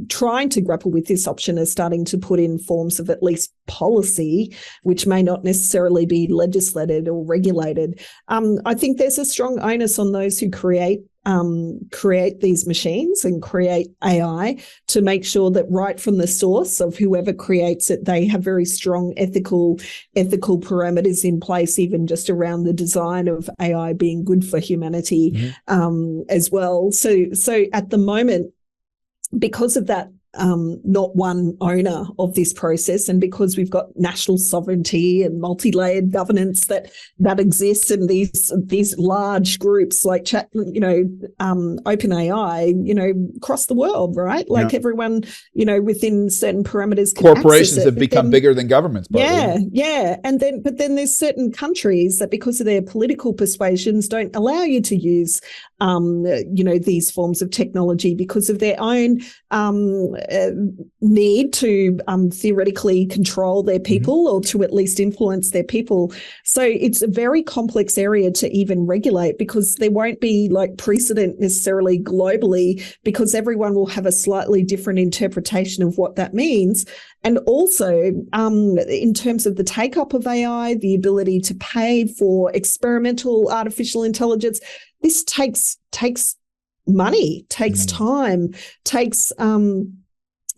S1: trying to grapple with this option are starting to put in forms of at least policy, which may not necessarily be legislated or regulated. I think there's a strong onus on those who create these machines and create AI to make sure that right from the source of whoever creates it, they have very strong ethical parameters in place, even just around the design of AI being good for humanity, as well. So at the moment, because of that, not one owner of this process, and because we've got national sovereignty and multi-layered governance that exists in these large groups like OpenAI, across the world, right? Like everyone, within certain parameters can
S3: corporations have become bigger than governments. Probably.
S1: Yeah, but then there's certain countries that, because of their political persuasions, don't allow you to use these forms of technology because of their own need to theoretically control their people or to at least influence their people. So it's a very complex area to even regulate, because there won't be like precedent necessarily globally, because everyone will have a slightly different interpretation of what that means. And also in terms of the take-up of AI, the ability to pay for experimental artificial intelligence, this takes money, takes time, takes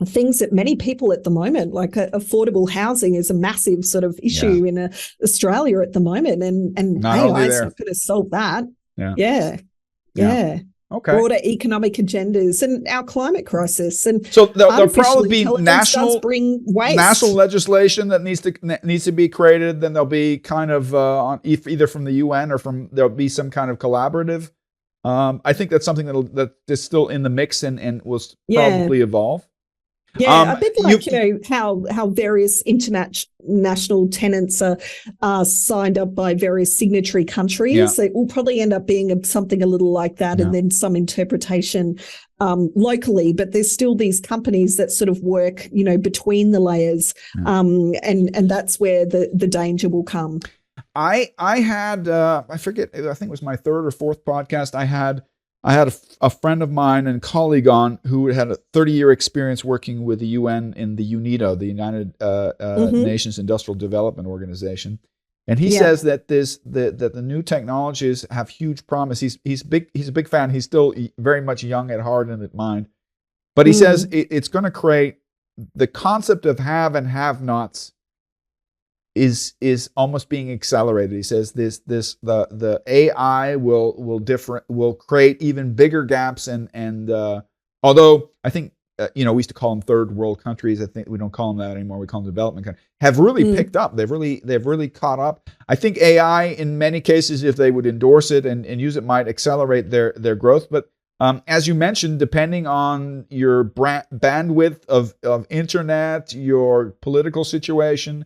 S1: things that many people at the moment, like affordable housing is a massive sort of issue in Australia at the moment, and AI is not going to solve that. Yeah.
S3: Okay.
S1: broader economic agendas and our climate crisis. And
S3: So there'll
S1: artificial
S3: probably be
S1: intelligence does bring
S3: national
S1: waste.
S3: legislation that needs to be created. Then there'll be kind of either from the UN or there'll be some kind of collaborative. I think that's something that is still in the mix and will probably evolve.
S1: Yeah, a bit like how various international tenants are signed up by various signatory countries. It will probably end up being something a little like that, and then some interpretation locally. But there's still these companies that sort of work, between the layers, and that's where the danger will come.
S3: I had I forget, I think it was my third or fourth podcast. I had a friend of mine and colleague on who had a 30-year experience working with the UN in the UNIDO, the United Nations Industrial Development Organization, and he says that that the new technologies have huge promise. He's a big fan. He's still very much young at heart and at mind, but he says it's going to create the concept of have and have-nots. Is almost being accelerated. He says the AI will create even bigger gaps and although I think we used to call them third world countries. I think we don't call them that anymore. We call them development countries. Have really picked up. They've really caught up. I think AI in many cases, if they would endorse it and use it, might accelerate their growth. But as you mentioned, depending on your bandwidth of internet, your political situation.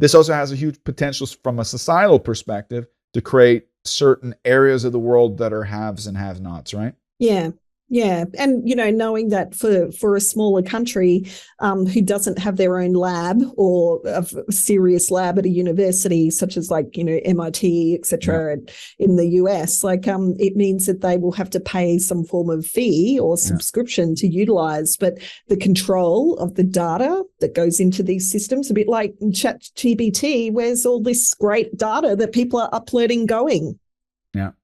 S3: This also has a huge potential from a societal perspective to create certain areas of the world that are haves and have-nots, right?
S1: Yeah. And, knowing that for a smaller country who doesn't have their own lab or a serious lab at a university, such as MIT, et cetera, in the US, it means that they will have to pay some form of fee or subscription to utilize. But the control of the data that goes into these systems, a bit like ChatGPT, where's all this great data that people are uploading going?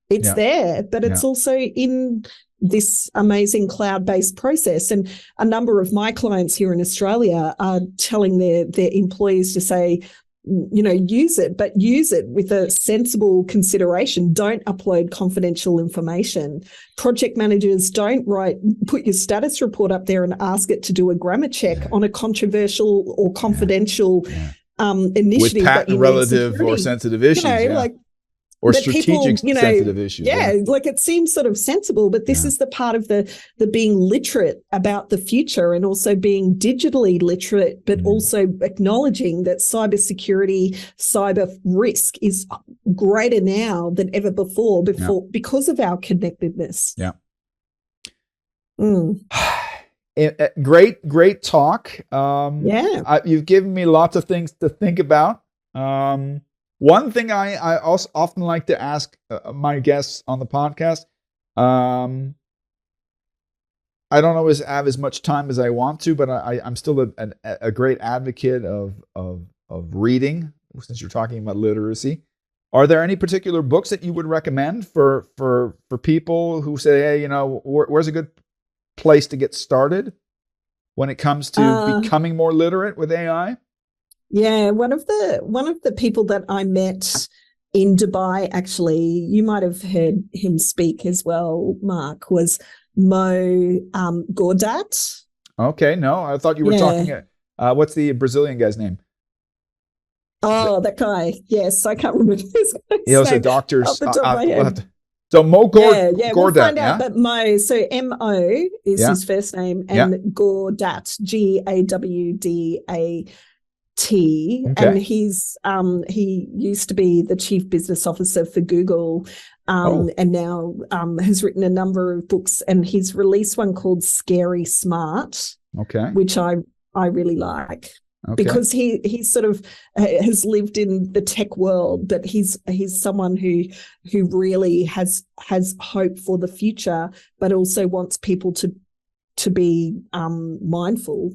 S1: It's there, but it's also in this amazing cloud-based process. And a number of my clients here in Australia are telling their employees to say, use it, but use it with a sensible consideration. Don't upload confidential information. Project managers don't put your status report up there and ask it to do a grammar check on a controversial or confidential initiative.
S3: With patent relative or sensitive issues. Or strategic sensitive issues.
S1: It seems sort of sensible, but this is the part of the being literate about the future and also being digitally literate, but also acknowledging that cybersecurity, cyber risk is greater now than ever before because of our connectedness.
S3: Great talk. You've given me lots of things to think about. One thing I also often like to ask my guests on the podcast, I don't always have as much time as I want to, but I'm still a great advocate of reading, since you're talking about literacy. Are there any particular books that you would recommend for people who say, hey, where's a good place to get started when it comes to becoming more literate with AI?
S1: Yeah, one of the people that I met in Dubai, actually, you might have heard him speak as well, Mark, was Mo Gordat.
S3: Okay, no, I thought you were talking. What's the Brazilian guy's name?
S1: Oh, that guy. Yes, I can't remember his name.
S3: He was a doctor.
S1: Off the top of my head.
S3: So Mo Gordat.
S1: We'll find out. But Mo, so M-O is his first name, and Gordat, Gawdat. And he used to be the chief business officer for Google, and now has written a number of books, and he's released one called Scary Smart, which I really like. Because he sort of has lived in the tech world, but he's someone who really has hope for the future, but also wants people to be mindful.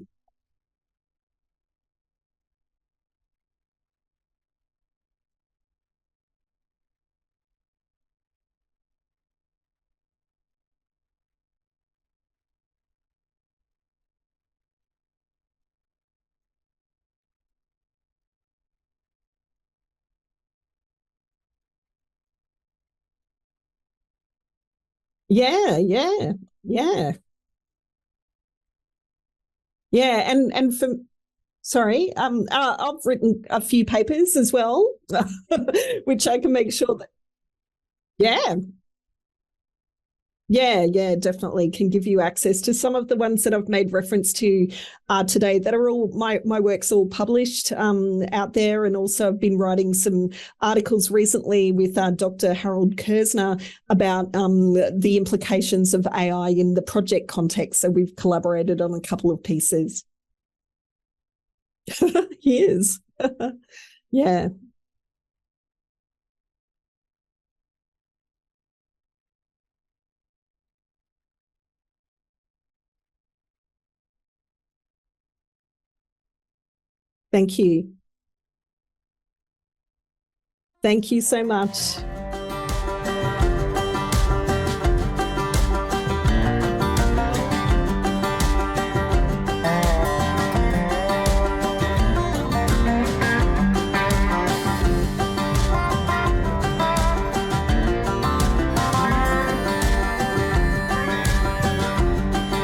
S1: Yeah, yeah, yeah, yeah. And for sorry, I've written a few papers as well, which I can make sure that yeah, yeah, yeah, definitely can give you access to some of the ones that I've made reference to today. That are all my work's all published out there, and also I've been writing some articles recently with Dr. Harold Kersner about the implications of AI in the project context. So we've collaborated on a couple of pieces. He is, yeah. Thank you. Thank you so much.